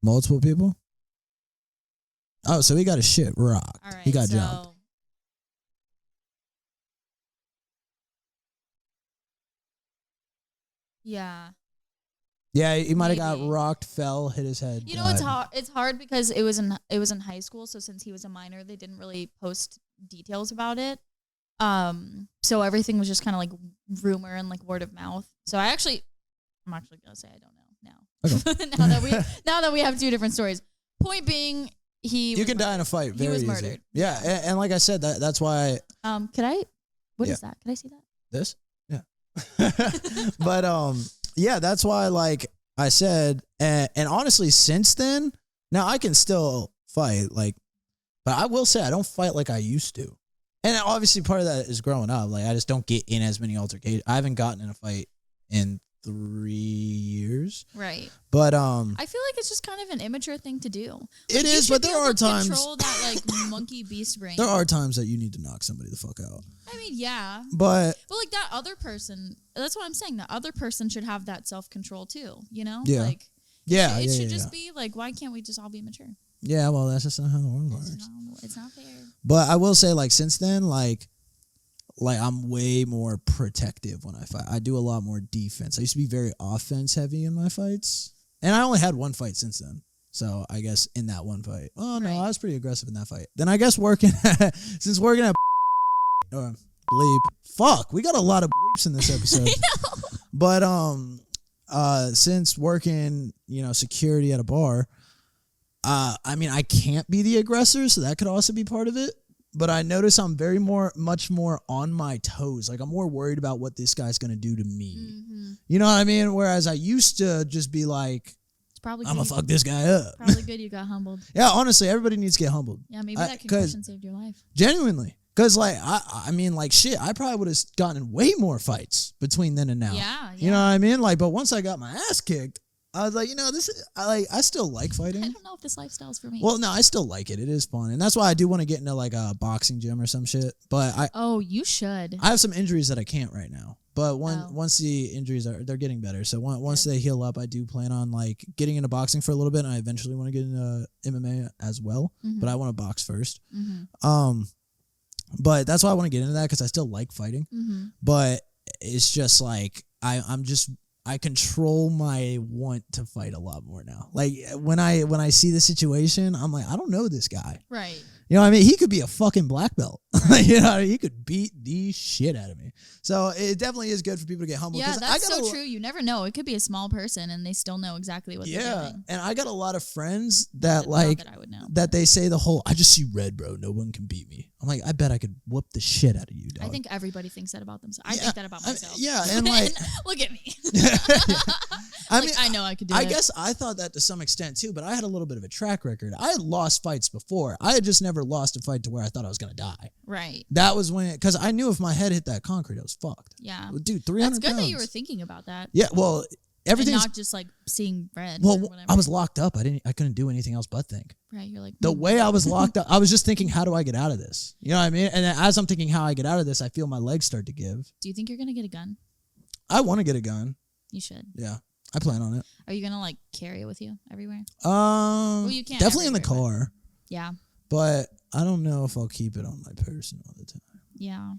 Speaker 1: Multiple people? Oh, so he got his shit rocked.
Speaker 2: All right,
Speaker 1: he got jumped.
Speaker 2: Yeah.
Speaker 1: Yeah, he might have got rocked, fell, hit his head.
Speaker 2: You know, it's hard because it was in high school, so since he was a minor, they didn't really post details about it. So everything was just kind of like rumor and like word of mouth. So I'm actually gonna say I don't know now. Okay. now that we have 2 different stories. Point being,
Speaker 1: you can die in a fight. Very easy.
Speaker 2: Murdered.
Speaker 1: Yeah, and like I said, that's why.
Speaker 2: Could I? What is that? Could I see that?
Speaker 1: This? Yeah. But yeah, that's why, like I said, and honestly, since then, now I can still fight, like, but I will say I don't fight like I used to. And obviously part of that is growing up. Like, I just don't get in as many altercations. I haven't gotten in a fight in 3 years.
Speaker 2: Right.
Speaker 1: But
Speaker 2: I feel like it's just kind of an immature thing to do.
Speaker 1: It is, but there are times
Speaker 2: control that like monkey beast brain.
Speaker 1: There are times that you need to knock somebody the fuck out.
Speaker 2: I mean, yeah.
Speaker 1: But
Speaker 2: like that other person, that's what I'm saying. The other person should have that self-control too, you know?
Speaker 1: Yeah.
Speaker 2: Like it should just be like, why can't we just all be mature?
Speaker 1: Yeah, well, that's just not how the world works.
Speaker 2: It's not fair.
Speaker 1: But I will say, like, since then, like I'm way more protective when I fight. I do a lot more defense. I used to be very offense heavy in my fights. And I only had one fight since then. So I guess in that one fight. Oh, no, I was pretty aggressive in that fight. Then I guess since working at bleep. Fuck, we got a lot of bleeps in this episode. But since working, security at a bar, I mean, I can't be the aggressor, so that could also be part of it. But I notice I'm much more on my toes. Like, I'm more worried about what this guy's going to do to me. Mm-hmm. You know what I mean? Whereas I used to just be like, I'm going to fuck this guy up.
Speaker 2: Probably good you got humbled.
Speaker 1: Yeah, honestly, everybody needs to get humbled.
Speaker 2: Yeah, maybe that concussion saved your life.
Speaker 1: Genuinely. Because, like, I mean, like, shit, I probably would have gotten in way more fights between then and now.
Speaker 2: Yeah.
Speaker 1: You know what I mean? Like, but once I got my ass kicked, I was like, I still like fighting.
Speaker 2: I don't know if this lifestyle is for me.
Speaker 1: Well, no, I still like it. It is fun, and that's why I do want to get into like a boxing gym or some shit. But
Speaker 2: you should.
Speaker 1: I have some injuries that I can't right now. But once the injuries they're getting better. So once they heal up, I do plan on like getting into boxing for a little bit, and I eventually want to get into MMA as well. Mm-hmm. But I want to box first. Mm-hmm. But that's why I want to get into that because I still like fighting. Mm-hmm. But it's just like I control my want to fight a lot more now. Like when I see the situation, I'm like, I don't know this guy.
Speaker 2: Right.
Speaker 1: You know what I mean? He could be a fucking black belt. Right. You know, he could beat the shit out of me. So it definitely is good for people to get humble.
Speaker 2: Yeah, that's so true. You never know. It could be a small person and they still know exactly what they're doing.
Speaker 1: And I got a lot of friends that I would know, that they say the whole, I just see red, bro. No one can beat me. I'm like, I bet I could whoop the shit out of you, dog.
Speaker 2: I think everybody thinks that about themselves. I think that about myself.
Speaker 1: And like,
Speaker 2: look at me.
Speaker 1: I mean,
Speaker 2: I know I could do it.
Speaker 1: I guess I thought that to some extent too, but I had a little bit of a track record. I had lost fights before. I had just never lost a fight to where I thought I was going to die.
Speaker 2: Right.
Speaker 1: That was when, because I knew if my head hit that concrete, I was fucked.
Speaker 2: Yeah.
Speaker 1: Dude, 300
Speaker 2: That's good
Speaker 1: pounds.
Speaker 2: that you were thinking about that.
Speaker 1: Yeah, well, everything's...
Speaker 2: And not just like seeing red.
Speaker 1: Well, I was locked up. I couldn't do anything else but think.
Speaker 2: Right, you're like...
Speaker 1: The way I was locked up, I was just thinking, how do I get out of this? You know what I mean? And as I'm thinking how I get out of this, I feel my legs start to give.
Speaker 2: Do you think you're going to get a gun?
Speaker 1: I want to get a gun.
Speaker 2: You should.
Speaker 1: Yeah. I plan on it.
Speaker 2: Are you gonna like carry it with you everywhere?
Speaker 1: Well, you can't. Definitely in the car.
Speaker 2: Yeah.
Speaker 1: But I don't know if I'll keep it on my person all the time.
Speaker 2: Yeah.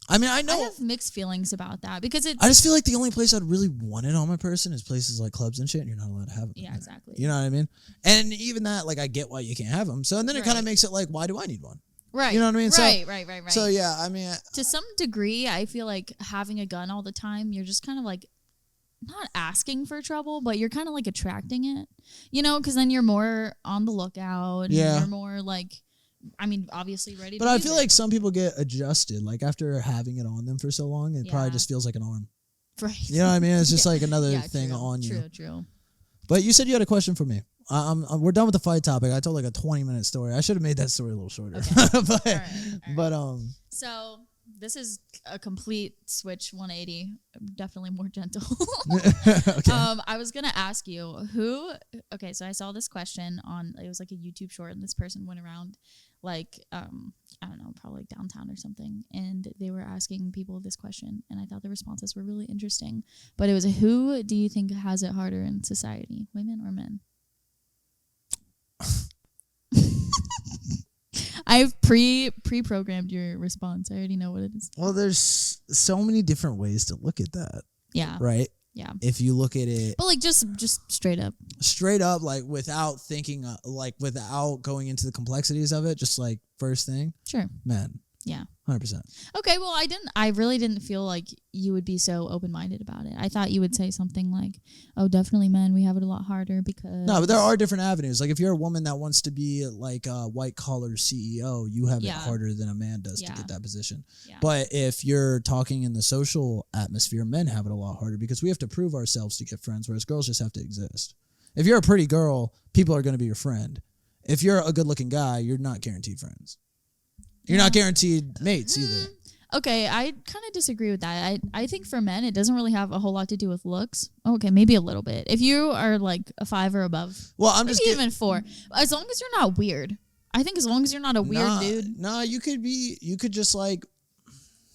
Speaker 1: I mean, I know.
Speaker 2: I have mixed feelings about that because it's...
Speaker 1: I just feel like the only place I'd really want it on my person is places like clubs and shit, and you're not allowed to have it.
Speaker 2: Yeah, exactly.
Speaker 1: You know what I mean? And even that, like, I get why you can't have them. So then it kind of makes it like, why do I need one?
Speaker 2: Right.
Speaker 1: You know what I mean?
Speaker 2: Right.
Speaker 1: So yeah, I mean...
Speaker 2: To some degree, I feel like having a gun all the time, you're just kind of like, not asking for trouble, but you're kind of like attracting it, you know, because then you're more on the lookout. And you're more like, I mean, obviously ready.
Speaker 1: But I feel like some people get adjusted, like after having it on them for so long, it probably just feels like an arm.
Speaker 2: Right.
Speaker 1: You know what I mean? It's just like another thing on you. True. But you said you had a question for me. We're done with the fight topic. I told like a 20-minute story. I should have made that story a little shorter.
Speaker 2: Okay.
Speaker 1: But
Speaker 2: so this is a complete switch 180. Definitely more gentle.
Speaker 1: Okay.
Speaker 2: I was gonna ask you okay, so I saw this question on, it was like a YouTube short, and this person went around like I don't know, probably like downtown or something, and they were asking people this question, and I thought the responses were really interesting. But it was, who do you think has it harder in society, women or men? I've pre-programmed your response. I already know what it is.
Speaker 1: Well, there's so many different ways to look at that.
Speaker 2: Yeah.
Speaker 1: Right?
Speaker 2: Yeah.
Speaker 1: If you look at it...
Speaker 2: But like just straight up. Straight
Speaker 1: up, like without thinking, like without going into the complexities of it, just like first thing.
Speaker 2: Sure.
Speaker 1: Men.
Speaker 2: Yeah.
Speaker 1: 100%.
Speaker 2: Okay, well, I really didn't feel like you would be so open-minded about it. I thought you would say something like, oh, definitely men, we have it a lot harder because...
Speaker 1: No, but there are different avenues. Like if you're a woman that wants to be like a white-collar CEO, you have it harder than a man does to get that position. Yeah. But if you're talking in the social atmosphere, men have it a lot harder because we have to prove ourselves to get friends, whereas girls just have to exist. If you're a pretty girl, people are going to be your friend. If you're a good-looking guy, you're not guaranteed friends. You're not guaranteed mates either.
Speaker 2: Okay, I kind of disagree with that. I think for men, it doesn't really have a whole lot to do with looks. Okay, maybe a little bit. If you are like a 5 or above,
Speaker 1: well, I'm just
Speaker 2: even 4. As long as you're not weird. I think as long as you're not a weird dude.
Speaker 1: Nah, you could just like,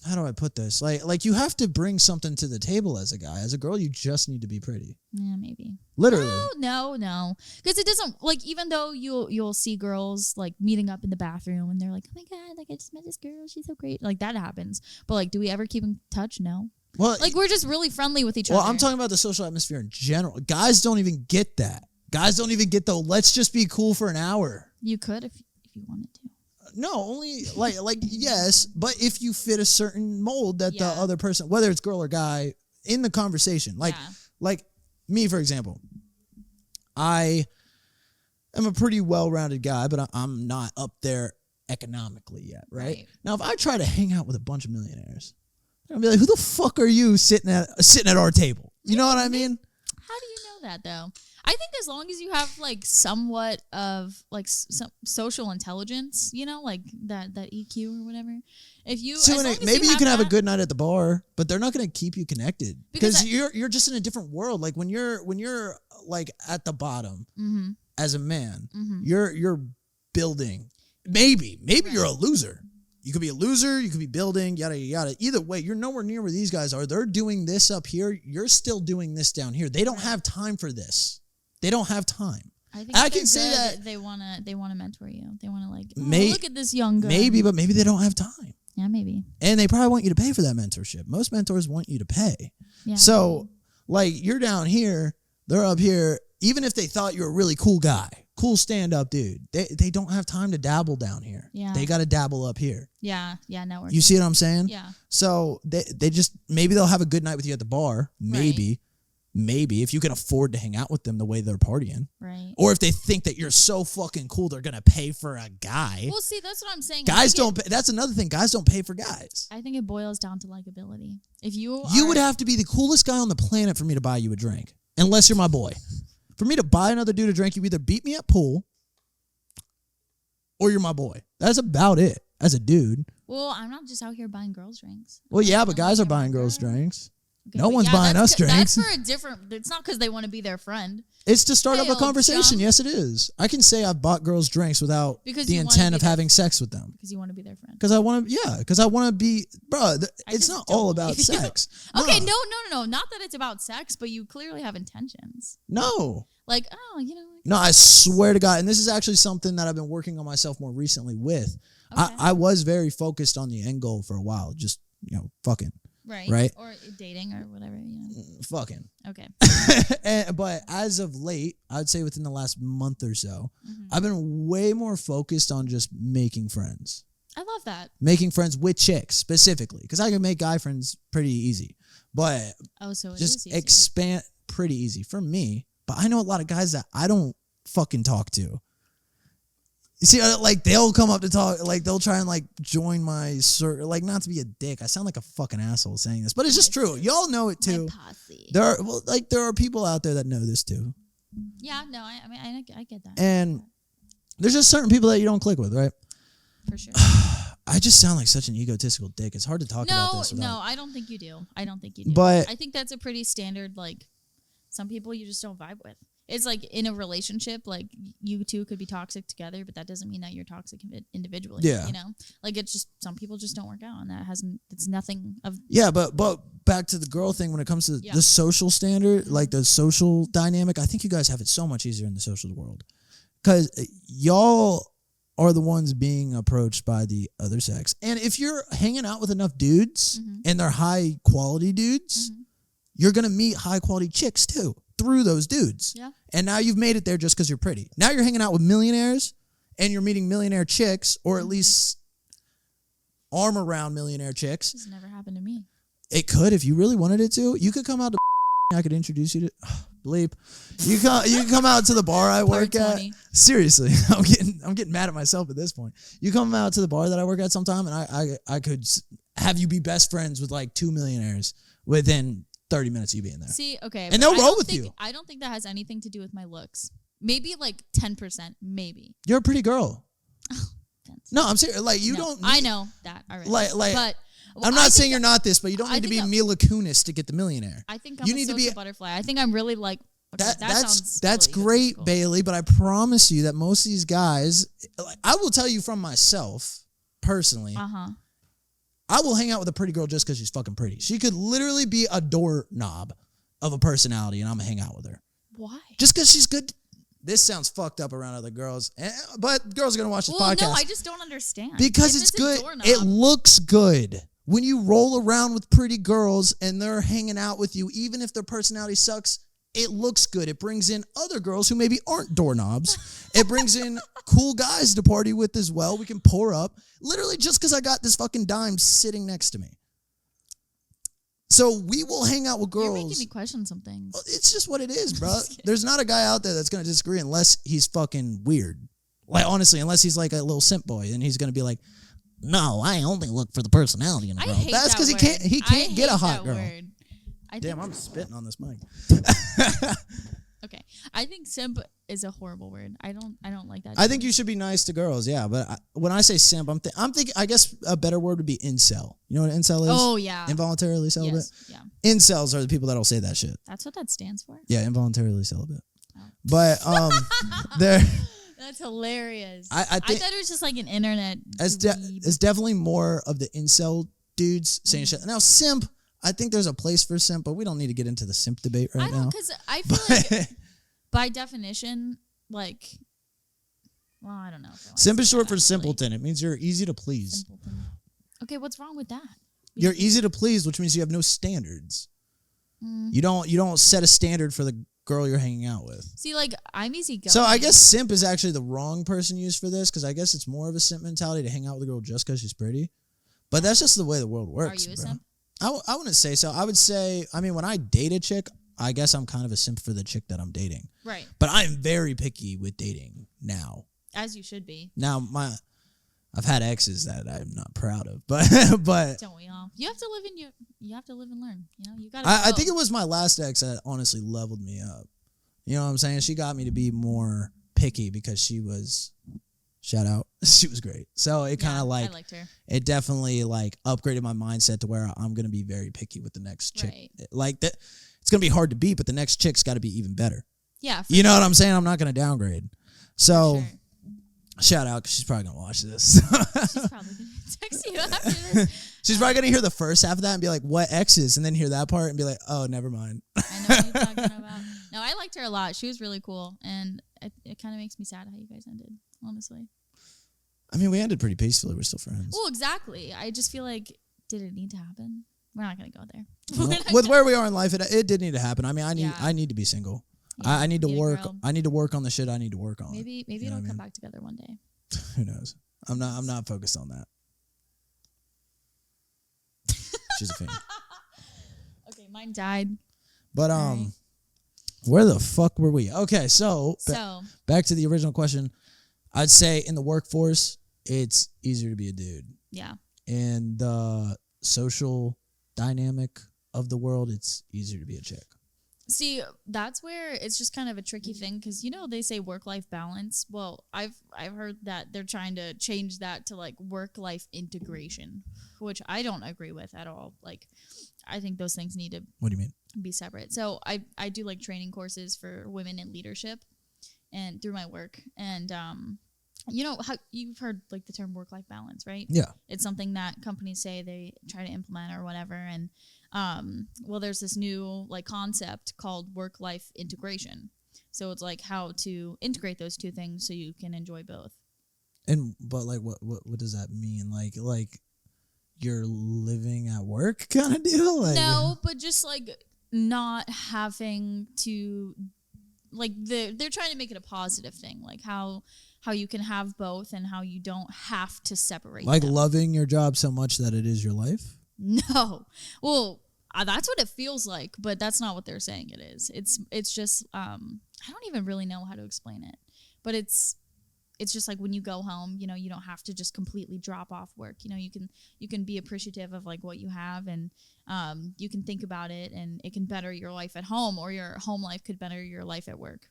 Speaker 1: how do I put this? Like you have to bring something to the table as a guy. As a girl, you just need to be pretty.
Speaker 2: Yeah, maybe.
Speaker 1: Literally.
Speaker 2: No. Because it doesn't, like, even though you'll see girls like meeting up in the bathroom and they're like, oh my God, like I just met this girl, she's so great. Like that happens. But like, do we ever keep in touch? No. Well, like we're just really friendly with each other.
Speaker 1: Well, I'm talking about the social atmosphere in general. Guys don't even get that. Guys don't even get the, let's just be cool for an hour.
Speaker 2: You could if you wanted to.
Speaker 1: No, only like yes, but if you fit a certain mold that the other person, whether it's girl or guy, in the conversation, like me, for example, I am a pretty well-rounded guy, but I'm not up there economically yet, right? Now, if I try to hang out with a bunch of millionaires, I'm gonna be like, who the fuck are you sitting at our table? You know what I mean?
Speaker 2: How do you know that though? I think as long as you have like somewhat of like some social intelligence, you know, like that EQ or whatever. If you
Speaker 1: maybe you can have a good night at the bar, but they're not going to keep you connected because you're just in a different world. Like when you're like at the bottom as a man, you're building. Maybe you're a loser. You could be a loser. You could be building, yada, yada, yada. Either way, you're nowhere near where these guys are. They're doing this up here. You're still doing this down here. They don't have time for this. They don't have time.
Speaker 2: I can say that they want to mentor you. They want to like, look at this young girl.
Speaker 1: Maybe, but maybe they don't have time.
Speaker 2: Yeah, maybe.
Speaker 1: And they probably want you to pay for that mentorship. Most mentors want you to pay. Yeah. So, like, you're down here, they're up here. Even if they thought you're a really cool guy, cool stand-up dude, they don't have time to dabble down here. Yeah. They got to dabble up here.
Speaker 2: Yeah, network.
Speaker 1: You see what I'm saying?
Speaker 2: Yeah.
Speaker 1: So they just, maybe they'll have a good night with you at the bar. Maybe. Right. Maybe if you can afford to hang out with them the way they're partying.
Speaker 2: Right.
Speaker 1: Or if they think that you're so fucking cool, they're going to pay for a guy.
Speaker 2: Well, see, that's what I'm saying.
Speaker 1: Guys don't pay. That's another thing. Guys don't pay for guys.
Speaker 2: I think it boils down to likability. If you
Speaker 1: would have to be the coolest guy on the planet for me to buy you a drink. Unless you're my boy. For me to buy another dude a drink, you either beat me at pool or you're my boy. That's about it as a dude.
Speaker 2: Well, I'm not just out here buying girls drinks.
Speaker 1: Well, yeah, but guys are buying girls drinks. Okay, no one's buying us drinks.
Speaker 2: That's for a different... It's not because they want to be their friend.
Speaker 1: It's to start up a conversation. Yes, it is. I can say I've bought girls drinks without the intent of having sex with them.
Speaker 2: Because you want to be their friend.
Speaker 1: Because I want to be... Bro, it's not all about sex.
Speaker 2: Okay, no. Not that it's about sex, but you clearly have intentions.
Speaker 1: No.
Speaker 2: Like,
Speaker 1: No, I swear to God. And this is actually something that I've been working on myself more recently with. Okay. I was very focused on the end goal for a while. Just, fucking. Right.
Speaker 2: Or dating or whatever,
Speaker 1: Fucking.
Speaker 2: Okay.
Speaker 1: But as of late, I'd say within the last month or so, I've been way more focused on just making friends.
Speaker 2: I love that.
Speaker 1: Making friends with chicks specifically. Because I can make guy friends pretty easy. But just expand pretty easy for me. But I know a lot of guys that I don't fucking talk to. You see, like, they'll come up to talk, like, they'll try and, like, join my circle, like, not to be a dick. I sound like a fucking asshole saying this, but it's just true. Y'all know it, too. There are people out there that know this, too.
Speaker 2: Yeah, no, I get that.
Speaker 1: And there's just certain people that you don't click with, right?
Speaker 2: For sure.
Speaker 1: I just sound like such an egotistical dick. It's hard to talk about this.
Speaker 2: No, I don't think you do.
Speaker 1: But
Speaker 2: I think that's a pretty standard, like, some people you just don't vibe with. It's like in a relationship, like you two could be toxic together, but that doesn't mean that you're toxic individually. Yeah. Like it's just some people just don't work out, and it's nothing of.
Speaker 1: Yeah, but back to the girl thing when it comes to the social standard, like the social dynamic, I think you guys have it so much easier in the social world because y'all are the ones being approached by the other sex, and if you're hanging out with enough dudes and they're high quality dudes, you're gonna meet high quality chicks too. Through those dudes. Yeah. And now you've made it there just because you're pretty. Now you're hanging out with millionaires and you're meeting millionaire chicks, or at least arm around millionaire chicks.
Speaker 2: This has never happened to me.
Speaker 1: It could if you really wanted it to. You could come out to I could introduce you to bleep. You can come out to the bar I work at. Seriously. I'm getting mad at myself at this point. You come out to the bar that I work at sometime and I could have you be best friends with like 2 millionaires within 30 minutes of you being there.
Speaker 2: See, okay.
Speaker 1: And they'll roll with you.
Speaker 2: I don't think that has anything to do with my looks. Maybe like 10%, maybe.
Speaker 1: You're a pretty girl. Oh, no, I'm serious. Like, you don't need,
Speaker 2: I know that already.
Speaker 1: But I'm not saying you're not this, but you don't need to be Mila Kunis to get the millionaire.
Speaker 2: I think I'm a social butterfly. I think I'm really like, okay,
Speaker 1: that's great, cool. Bailey, but I promise you that most of these guys, I will tell you from myself, personally, I will hang out with a pretty girl just because she's fucking pretty. She could literally be a doorknob of a personality, and I'm going to hang out with her.
Speaker 2: Why?
Speaker 1: Just because she's good. This sounds fucked up around other girls, but girls are going to watch this podcast. No,
Speaker 2: I just don't understand.
Speaker 1: Because it's good. It looks good. When you roll around with pretty girls and they're hanging out with you, even if their personality sucks, it looks good. It brings in other girls who maybe aren't doorknobs. It brings in cool guys to party with as well. We can pour up. Literally just because I got this fucking dime sitting next to me. So we will hang out with girls.
Speaker 2: You're making me question some things.
Speaker 1: It's just what it is, bro. There's not a guy out there that's going to disagree unless he's fucking weird. Like, honestly, unless he's like a little simp boy and he's going to be like, no, I only look for the personality in a girl. That's because he can't get a hot girl.
Speaker 2: Word.
Speaker 1: Damn, I'm spitting on this mic.
Speaker 2: Okay. I think simp is a horrible word. I don't like that.
Speaker 1: I think you should be nice to girls, yeah. But when I say simp, I'm thinking. I guess a better word would be incel. You know what an incel is?
Speaker 2: Oh yeah,
Speaker 1: involuntarily celibate.
Speaker 2: Yes, yeah,
Speaker 1: incels are the people that'll say that shit.
Speaker 2: That's what that stands for.
Speaker 1: Yeah, involuntarily celibate.
Speaker 2: Oh.
Speaker 1: But they're.
Speaker 2: That's hilarious.
Speaker 1: I
Speaker 2: thought it was just like an internet.
Speaker 1: It's definitely more of the incel dudes saying shit. Now simp. I think there's a place for simp, but we don't need to get into the simp debate right now.
Speaker 2: Because I feel like, by definition, like, well, I don't know.
Speaker 1: Simp is short for simpleton. It means you're easy to please.
Speaker 2: Simpleton. Okay, what's wrong with that?
Speaker 1: You're easy to please, which means you have no standards. You don't set a standard for the girl you're hanging out with.
Speaker 2: See, like, I'm easygoing.
Speaker 1: So I guess simp is actually the wrong person used for this, because I guess it's more of a simp mentality to hang out with a girl just because she's pretty. But that's just the way the world works. Are you a simp? I wouldn't say so. I would say, I mean, when I date a chick, I guess I'm kind of a simp for the chick that I'm dating.
Speaker 2: Right.
Speaker 1: But I'm very picky with dating now.
Speaker 2: As you should be.
Speaker 1: Now, I've had exes that I'm not proud of, but
Speaker 2: don't we all? You have to live and learn. You know, you got.
Speaker 1: I think it was my last ex that honestly leveled me up. You know what I'm saying? She got me to be more picky because she was. Shout out. She was great. So it kind of I liked her. It definitely like upgraded my mindset to where I'm going to be very picky with the next chick. Right. Like that, it's going to be hard to beat, but the next chick's got to be even better.
Speaker 2: Yeah.
Speaker 1: You know what I'm saying? I'm not going to downgrade. So shout out, because she's probably going to watch this.
Speaker 2: She's probably going to text you after this.
Speaker 1: She's probably going to hear the first half of that and be like, what exes? And then hear that part and be like, oh, never mind.
Speaker 2: I know what you're talking about. No, I liked her a lot. She was really cool. And it kind of makes me sad how you guys ended, honestly.
Speaker 1: I mean, we ended pretty peacefully. We're still friends.
Speaker 2: Well, exactly. I just feel like, did it need to happen? We're not going to go there.
Speaker 1: Well, with where we are in life, it did need to happen. I mean, I need to be single. Yeah, I need to work. I need to work on the shit I need to work on.
Speaker 2: Maybe it'll come back together one day.
Speaker 1: Who knows? I'm not focused on that. She's a fiend.
Speaker 2: Okay, mine died.
Speaker 1: But where the fuck were we? Okay, so back to the original question. I'd say in the workforce, it's easier to be a dude.
Speaker 2: Yeah.
Speaker 1: In the social dynamic of the world, it's easier to be a chick.
Speaker 2: See, that's where it's just kind of a tricky thing, because, you know, they say work-life balance. Well, I've heard that they're trying to change that to, like, work-life integration, which I don't agree with at all. Like, I think those things need to
Speaker 1: What do you mean?
Speaker 2: Be separate. So I do, like, training courses for women in leadership and through my work. And, you know, how you've heard, like, the term work-life balance, right?
Speaker 1: Yeah.
Speaker 2: It's something that companies say they try to implement or whatever. And, well, there's this new, like, concept called work-life integration. So it's like how to integrate those two things so you can enjoy both.
Speaker 1: But like, what does that mean? Like you're living at work kind of deal? Like,
Speaker 2: no, but just like not having to, like, they're trying to make it a positive thing, like how you can have both and how you don't have to separate.
Speaker 1: Like
Speaker 2: them.
Speaker 1: Loving your job so much that it is your life?
Speaker 2: No. Well, that's what it feels like, but that's not what they're saying it is. It's just I don't even really know how to explain it, but it's just like when you go home, you know, you don't have to just completely drop off work. You know, you can be appreciative of, like, what you have, and you can think about it, and it can better your life at home, or your home life could better your life at work.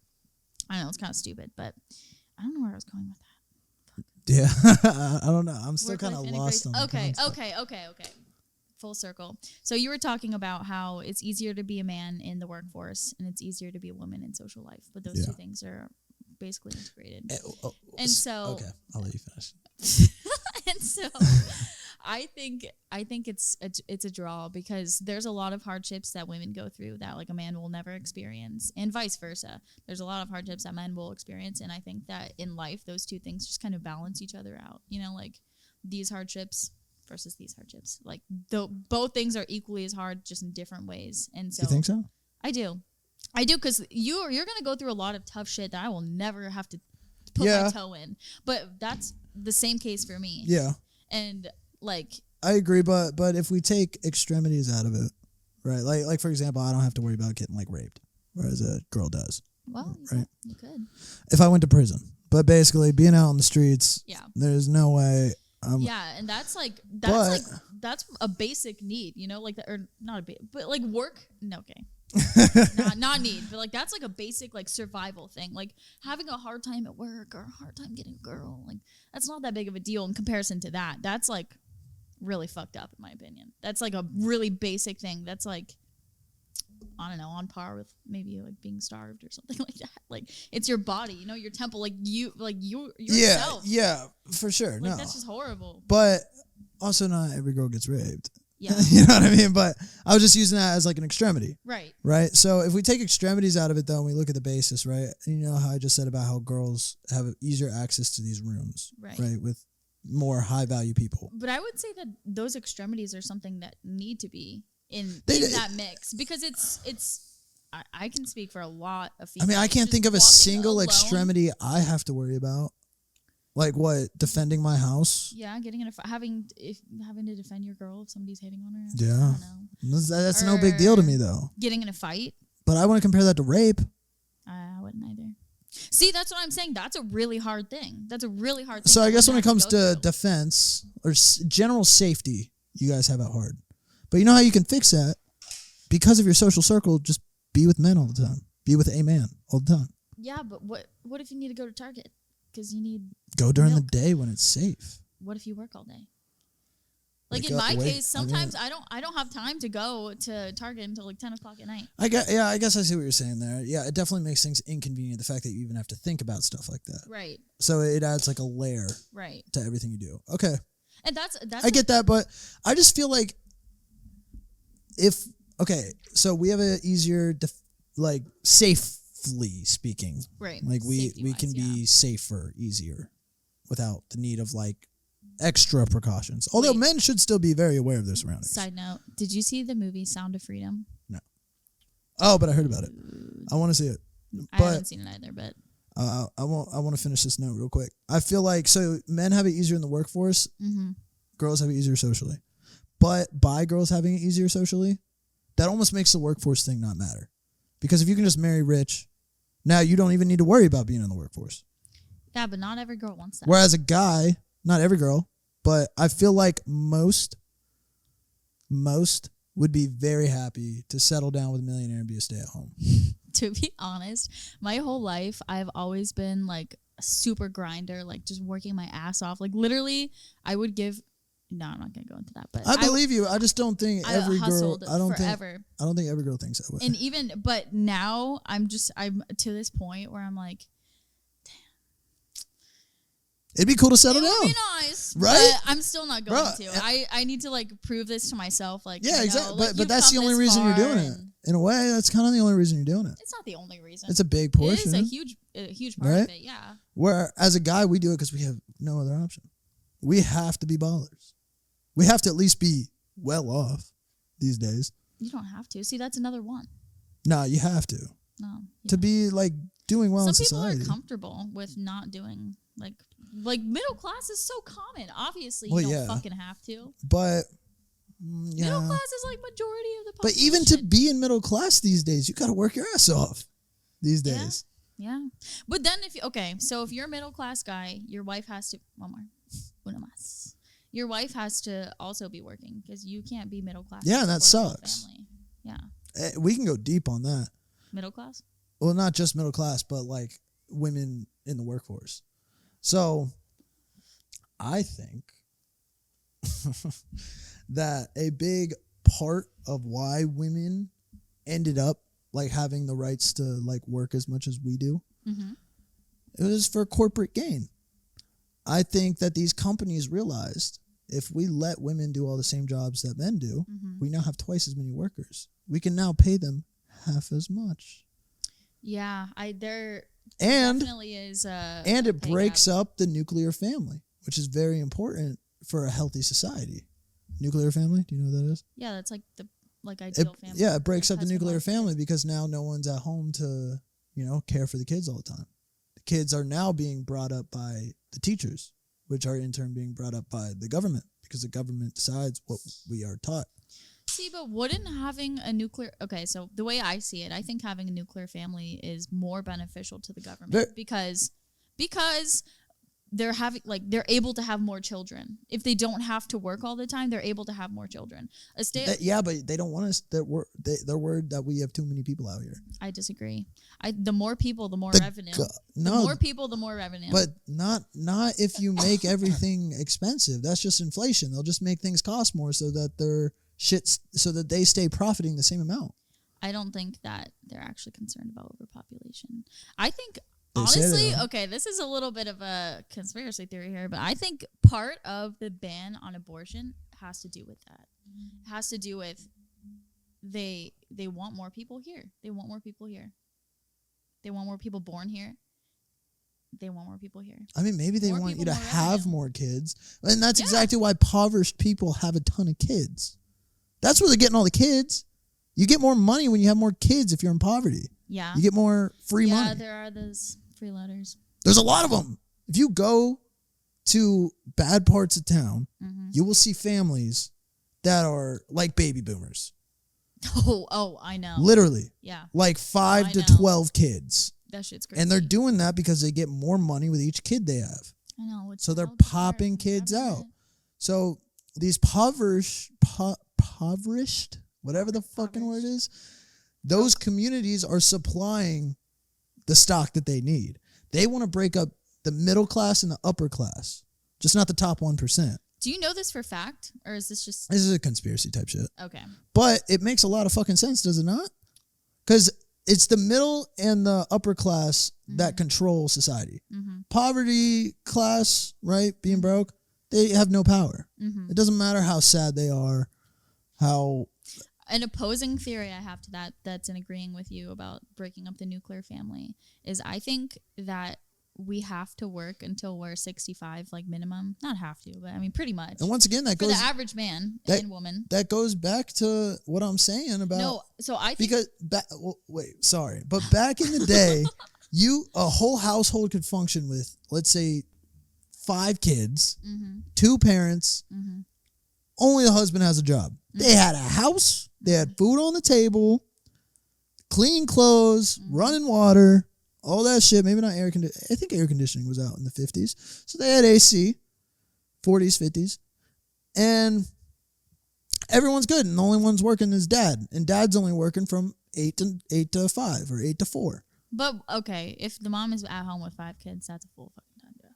Speaker 2: I know it's kind of stupid, but I don't know where I was going with that.
Speaker 1: Yeah, I don't know. I'm still kind of lost on
Speaker 2: Okay. Full circle. So you were talking about how it's easier to be a man in the workforce and it's easier to be a woman in social life, but those two things are basically integrated. And so
Speaker 1: okay, I'll let you finish.
Speaker 2: And so I think it's a draw, because there's a lot of hardships that women go through that, like, a man will never experience, and vice versa. There's a lot of hardships that men will experience, and I think that in life those two things just kind of balance each other out. You know, like, these hardships versus these hardships. Like, both things are equally as hard, just in different ways. And so
Speaker 1: you think so?
Speaker 2: I do, because you're gonna go through a lot of tough shit that I will never have to put my toe in. But that's the same case for me.
Speaker 1: Yeah.
Speaker 2: And, like,
Speaker 1: I agree, but if we take extremities out of it, right? Like for example, I don't have to worry about getting, like, raped, whereas a girl does.
Speaker 2: Well,
Speaker 1: right?
Speaker 2: You could.
Speaker 1: If I went to prison. But basically, being out on the streets, there's no way.
Speaker 2: And that's a basic need, you know, like, or not a bit, but like work. No, okay. not need, but like that's like a basic like survival thing. Like having a hard time at work or a hard time getting a girl, like that's not that big of a deal in comparison to that. That's like really fucked up in my opinion. That's like a really basic thing. That's like, I don't know, on par with maybe like being starved or something like that. Like it's your body, you know, your temple, like yourself.
Speaker 1: Yeah, for sure.
Speaker 2: Like that's just horrible.
Speaker 1: But also not every girl gets raped.
Speaker 2: Yeah.
Speaker 1: You know what I mean? But I was just using that as like an extremity.
Speaker 2: Right.
Speaker 1: Right. So if we take extremities out of it though, and we look at the basis, right? And you know how I just said about how girls have easier access to these rooms. Right. With more high value people.
Speaker 2: But I would say that those extremities are something that need to be in that mix, because it's I can speak for a lot of females.
Speaker 1: I mean, I can't think of a single extremity I have to worry about. Like what? Defending my house?
Speaker 2: Yeah, getting in having to defend your girl if somebody's hitting on her.
Speaker 1: Yeah,
Speaker 2: I don't know.
Speaker 1: That's no big deal to me though.
Speaker 2: Getting in a fight.
Speaker 1: But I want to compare that to rape.
Speaker 2: I wouldn't either. See, that's what I'm saying. That's a really hard thing. That's a really hard thing.
Speaker 1: So I guess when it comes to defense or general safety, you guys have it hard. But you know how you can fix that? Because of your social circle, just be with men all the time. Be with a man all the time.
Speaker 2: Yeah, but what if you need to go to Target? Because you need
Speaker 1: go during the day when it's safe.
Speaker 2: What if you work all day? Like in my case, sometimes I don't have time to go to Target until like 10 o'clock at night.
Speaker 1: I guess I see what you're saying there. Yeah, it definitely makes things inconvenient, the fact that you even have to think about stuff like that.
Speaker 2: Right.
Speaker 1: So it adds like a layer to everything you do. Okay.
Speaker 2: And that's
Speaker 1: I get that, but I just feel like so we have a easier safely speaking.
Speaker 2: Right.
Speaker 1: Like we can be safer, easier without the need of like extra precautions. Although men should still be very aware of their surroundings.
Speaker 2: Side note, did you see the movie Sound of Freedom?
Speaker 1: No. Oh, but I heard about it. I want to see it.
Speaker 2: I haven't seen it either, but
Speaker 1: I want to finish this note real quick. I feel like so men have it easier in the workforce. Mm-hmm. Girls have it easier socially. But by girls having it easier socially, that almost makes the workforce thing not matter. Because if you can just marry rich, now you don't even need to worry about being in the workforce.
Speaker 2: Yeah, but not every girl wants that.
Speaker 1: Whereas a guy, not every girl, but I feel like most would be very happy to settle down with a millionaire and be a stay-at-home.
Speaker 2: To be honest, my whole life, I've always been like a super grinder, like just working my ass off. Like literally, I would give... No, I'm not gonna go into that. But
Speaker 1: I believe you. I just don't think every girl. I don't
Speaker 2: forever.
Speaker 1: think every girl thinks that way.
Speaker 2: And but now I'm to this point where I'm like, damn,
Speaker 1: it'd be cool to settle down.
Speaker 2: It would be nice, right? But I'm still not going to. I need to like prove this to myself. Like,
Speaker 1: yeah, exactly. But that's the only reason you're doing it. In a way, that's kind of the only reason you're doing it.
Speaker 2: It's not the only reason.
Speaker 1: It's a big portion.
Speaker 2: It is a huge part of it. Yeah.
Speaker 1: Where as a guy, we do it because we have no other option. We have to be ballers. We have to at least be well off these days.
Speaker 2: You don't have to. See, that's another one.
Speaker 1: No, you have to.
Speaker 2: No.
Speaker 1: To be like doing well in society.
Speaker 2: Some people are comfortable with not doing like middle class is so common. Obviously, you don't fucking have to.
Speaker 1: But
Speaker 2: middle class is like majority of the population.
Speaker 1: But even to be in middle class these days, you got to work your ass off these days.
Speaker 2: Yeah. But then so if you're a middle class guy, your wife has to una más. Your wife has to also be working because you can't be middle class.
Speaker 1: Yeah, and that sucks.
Speaker 2: Family. Yeah.
Speaker 1: We can go deep on that.
Speaker 2: Middle class?
Speaker 1: Well, not just middle class, but like women in the workforce. So I think that a big part of why women ended up like having the rights to like work as much as we do, it was for corporate gain. I think that these companies realized if we let women do all the same jobs that men do, we now have twice as many workers. We can now pay them half as much.
Speaker 2: Yeah, there
Speaker 1: and
Speaker 2: definitely is
Speaker 1: and it breaks up the nuclear family, which is very important for a healthy society. Nuclear family, do you know what that is?
Speaker 2: Yeah, that's like the ideal family.
Speaker 1: Yeah, it breaks up the nuclear family because now no one's at home to, care for the kids all the time. The kids are now being brought up by the teachers, which are in turn being brought up by the government because the government decides what we are taught.
Speaker 2: See, but wouldn't having a nuclear... Okay, so the way I see it, I think having a nuclear family is more beneficial to the government because they're able to have more children. If they don't have to work all the time, they're able to have more children.
Speaker 1: But they don't want us. They're worried that we have too many people out here.
Speaker 2: I disagree. The more people, the more revenue. The more people, the more revenue.
Speaker 1: But not if you make everything expensive. That's just inflation. They'll just make things cost more so that they stay profiting the same amount.
Speaker 2: I don't think that they're actually concerned about overpopulation. I think. Honestly, okay, this is a little bit of a conspiracy theory here, but I think part of the ban on abortion has to do with that. It has to do with they want more people here. They want more people here. They want more people born here. They want more people here.
Speaker 1: I mean, maybe they want you to have more kids. And that's exactly why impoverished people have a ton of kids. That's where they're getting all the kids. You get more money when you have more kids if you're in poverty.
Speaker 2: Yeah.
Speaker 1: You get more free money.
Speaker 2: Yeah, there are those freeloaders.
Speaker 1: There's a lot of them. If you go to bad parts of town, you will see families that are like baby boomers.
Speaker 2: Oh, I know.
Speaker 1: Literally.
Speaker 2: Yeah.
Speaker 1: Like 5 to 12 kids.
Speaker 2: That shit's crazy.
Speaker 1: And they're doing that because they get more money with each kid they have.
Speaker 2: I know.
Speaker 1: So they're popping kids out. So these impoverished, whatever the fucking word is, those communities are supplying the stock that they need. They want to break up the middle class and the upper class, just not the top 1%.
Speaker 2: Do you know this for fact? Or is this just...
Speaker 1: This is a conspiracy type shit.
Speaker 2: Okay.
Speaker 1: But it makes a lot of fucking sense, does it not? Because it's the middle and the upper class that control society. Poverty class, right, being broke, they have no power. It doesn't matter how sad they are, how...
Speaker 2: An opposing theory I have to that's in agreeing with you about breaking up the nuclear family is I think that we have to work until we're 65, like minimum. Not have to, but I mean pretty much.
Speaker 1: And once again, that goes...
Speaker 2: For the average man and woman.
Speaker 1: That goes back to what I'm saying about...
Speaker 2: No, so I think...
Speaker 1: Because... wait, sorry. But back in the day, a whole household could function with, let's say, 5 kids, 2 parents, only the husband has a job. They had a house, they had food on the table, clean clothes, running water, all that shit. Maybe not air conditioning. I think air conditioning was out in the 50s. So they had AC, 40s, 50s. And everyone's good. And the only one's working is dad. And dad's only working from 8 to 5 or 8 to 4.
Speaker 2: But, okay, if the mom is at home with 5 kids, that's a full fucking time job.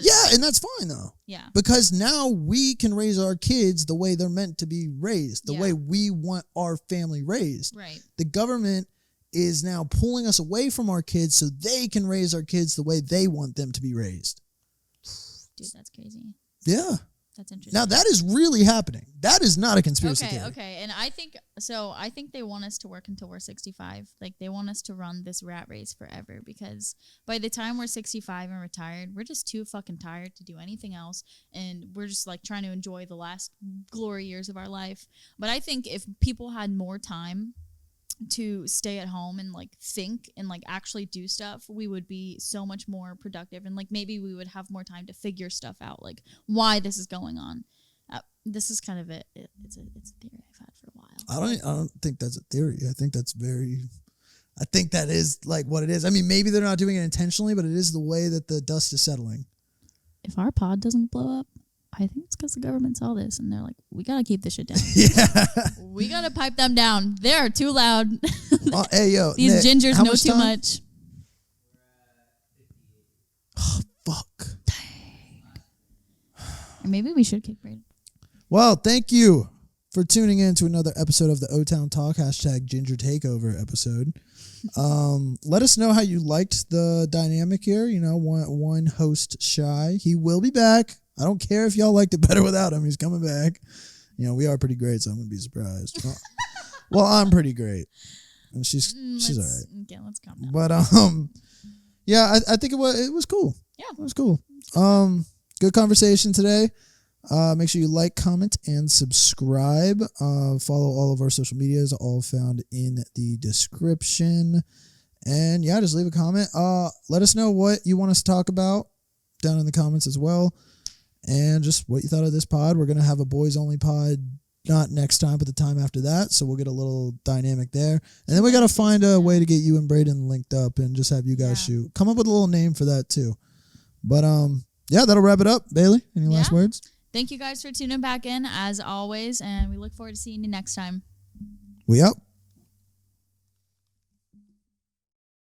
Speaker 1: Yeah, and that's fine, though.
Speaker 2: Yeah.
Speaker 1: Because now we can raise our kids the way they're meant to be raised, the way we want our family raised.
Speaker 2: Right.
Speaker 1: The government is now pulling us away from our kids so they can raise our kids the way they want them to be raised.
Speaker 2: Dude, that's crazy.
Speaker 1: Yeah.
Speaker 2: That's interesting.
Speaker 1: Now, that is really happening. That is not a conspiracy theory.
Speaker 2: Okay. And I think they want us to work until we're 65. Like, they want us to run this rat race forever because by the time we're 65 and retired, we're just too fucking tired to do anything else. And we're just, like, trying to enjoy the last glory years of our life. But I think if people had more time to stay at home and like think and like actually do stuff, we would be so much more productive, and like maybe we would have more time to figure stuff out, like why this is going on. This is kind of it's a theory I've had for a while.
Speaker 1: I don't think that's a theory. I think that is like what it is. I mean, maybe they're not doing it intentionally, but it is the way that the dust is settling.
Speaker 2: If our pod doesn't blow up, I think it's because the government saw this and they're like, we got to keep this shit down.
Speaker 1: Yeah.
Speaker 2: We got to pipe them down. They're too loud.
Speaker 1: Hey, yo.
Speaker 2: These
Speaker 1: Nick,
Speaker 2: gingers know too much.
Speaker 1: Oh, fuck.
Speaker 2: Dang. Or maybe we should kick Braden.
Speaker 1: Well, thank you for tuning in to another episode of the Otown Talk, #Ginger Takeover episode. Let us know how you liked the dynamic here. You know, one host shy. He will be back. I don't care if y'all liked it better without him. He's coming back. You know, we are pretty great, so I'm going to be surprised. Well, I'm pretty great. And she's all right.
Speaker 2: Okay, let's calm down.
Speaker 1: But, yeah, I think it was cool.
Speaker 2: Yeah.
Speaker 1: It was cool. Good conversation today. Make sure you like, comment, and subscribe. Follow all of our social medias, all found in the description. And, yeah, just leave a comment. Let us know what you want us to talk about down in the comments as well. And just what you thought of this pod. We're going to have a boys only pod, not next time, but the time after that. So we'll get a little dynamic there. And then we got to find a way to get you and Braden linked up and just have you guys shoot. Come up with a little name for that too. But Yeah, that'll wrap it up. Bailey, any last words?
Speaker 2: Thank you guys for tuning back in as always, and we look forward to seeing you next time.
Speaker 1: We out.